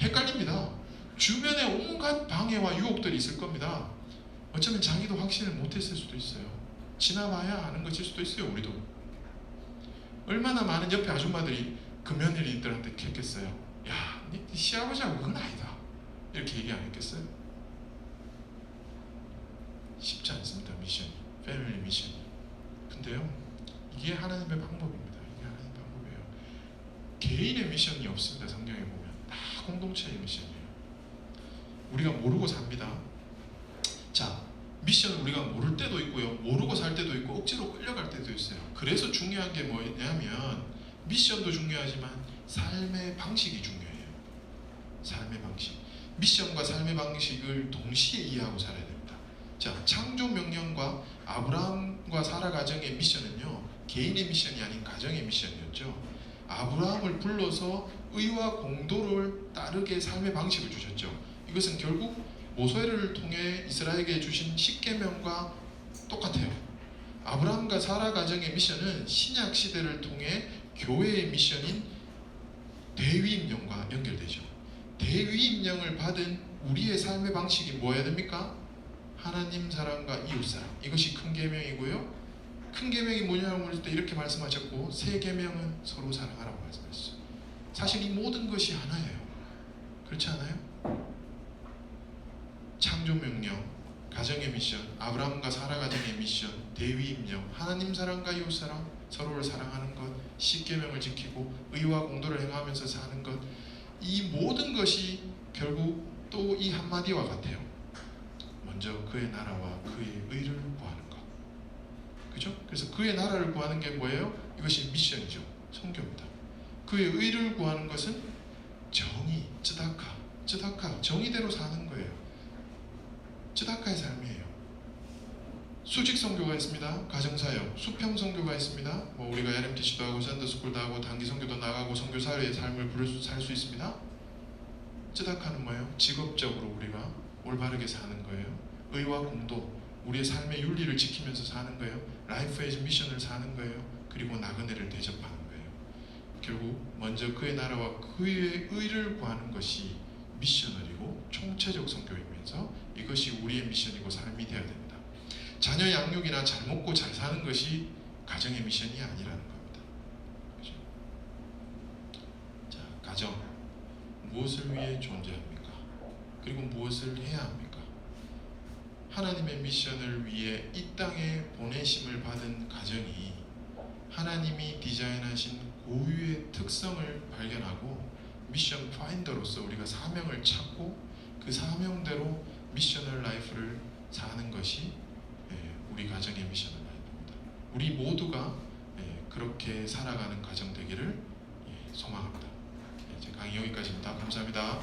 헷갈립니다. 주변에 온갖 방해와 유혹들이 있을 겁니다. 어쩌면 자기도 확신을 못했을 수도 있어요. 지나봐야 아는 것일 수도 있어요. 우리도 얼마나 많은 옆에 아줌마들이 그 며느리들한테 했겠어요. 야, 네 시아버지하고 그건 아니다, 이렇게 얘기 안 했겠어요? 쉽지 않습니다. 미션이, 패밀리 미션이. 근데요, 이게 하나님의 방법입니다. 이게 하나님의 방법이에요. 개인의 미션이 없습니다. 성경에 보면 다 공동체의 미션이에요. 우리가 모르고 삽니다. 자, 미션을 우리가 모를 때도 있고요, 모르고 살 때도 있고 억지로 끌려갈 때도 있어요. 그래서 중요한 게 뭐냐면, 미션도 중요하지만 삶의 방식이 중요해요. 삶의 방식, 미션과 삶의 방식을 동시에 이해하고 살아야 됩니다. 자, 창조 명령과 아브라함과 사라 가정의 미션은요, 개인의 미션이 아닌 가정의 미션이었죠. 아브라함을 불러서 의와 공도를 따르게 삶의 방식을 주셨죠. 이것은 결국 모세를 통해 이스라엘에게 주신 10계명과 똑같아요. 아브라함과 사라 가정의 미션은 신약 시대를 통해 교회의 미션인 대위임령과 연결되죠. 대위임령을 받은 우리의 삶의 방식이 뭐여야 됩니까? 하나님 사랑과 이웃 사랑. 이것이 큰 계명이고요. 큰 계명이 뭐냐고 물을 때 이렇게 말씀하셨고, 새 계명은 서로 사랑하라고 말씀하셨어요. 사실 이 모든 것이 하나예요. 그렇지 않아요? 창조 명령, 가정의 미션, 아브라함과 사라 가정의 미션, 대위임령, 하나님 사랑과 이웃 사랑, 서로를 사랑하는 것, 십계명을 지키고 의와 공도를 행하면서 사는 것, 이 모든 것이 결국 또 이 한마디와 같아요. 먼저 그의 나라와 그의 의를 구하는 것. 그죠? 그래서 그의 나라를 구하는 게 뭐예요? 이것이 미션이죠. 성교입니다. 그의 의를 구하는 것은 정의, 쯔다카, 정의대로 사는 거예요. 쯔다카의 삶이에요. 수직 선교가 있습니다. 가정사역, 수평 선교가 있습니다. 뭐 우리가 LMTC도 하고 샌더스쿨도 하고 단기 선교도 나가고 선교사회의 삶을 살 수 있습니다. 쯔다카는 뭐예요? 직업적으로 우리가 올바르게 사는 거예요. 의와 공도, 우리의 삶의 윤리를 지키면서 사는 거예요. 라이프 에이즈 미션을 사는 거예요. 그리고 나그네를 대접하는 거예요. 결국 먼저 그의 나라와 그의 의를 구하는 것이 미셔널이고 총체적 선교이면서 이것이 우리의 미션이고 삶이 되어야 됩니다. 자녀 양육이나 잘 먹고 잘 사는 것이 가정의 미션이 아니라는 겁니다. 그죠? 자, 가정 무엇을 위해 존재합니까? 그리고 무엇을 해야 합니까? 하나님의 미션을 위해 이 땅에 보내심을 받은 가정이 하나님이 디자인하신 고유의 특성을 발견하고 미션 파인더로서 우리가 사명을 찾고 그 사명대로 미셔널 라이프를 사는 것이 우리 가정의 미셔널 라이프입니다. 우리 모두가 그렇게 살아가는 가정 되기를 소망합니다. 제 강의 여기까지입니다. 감사합니다.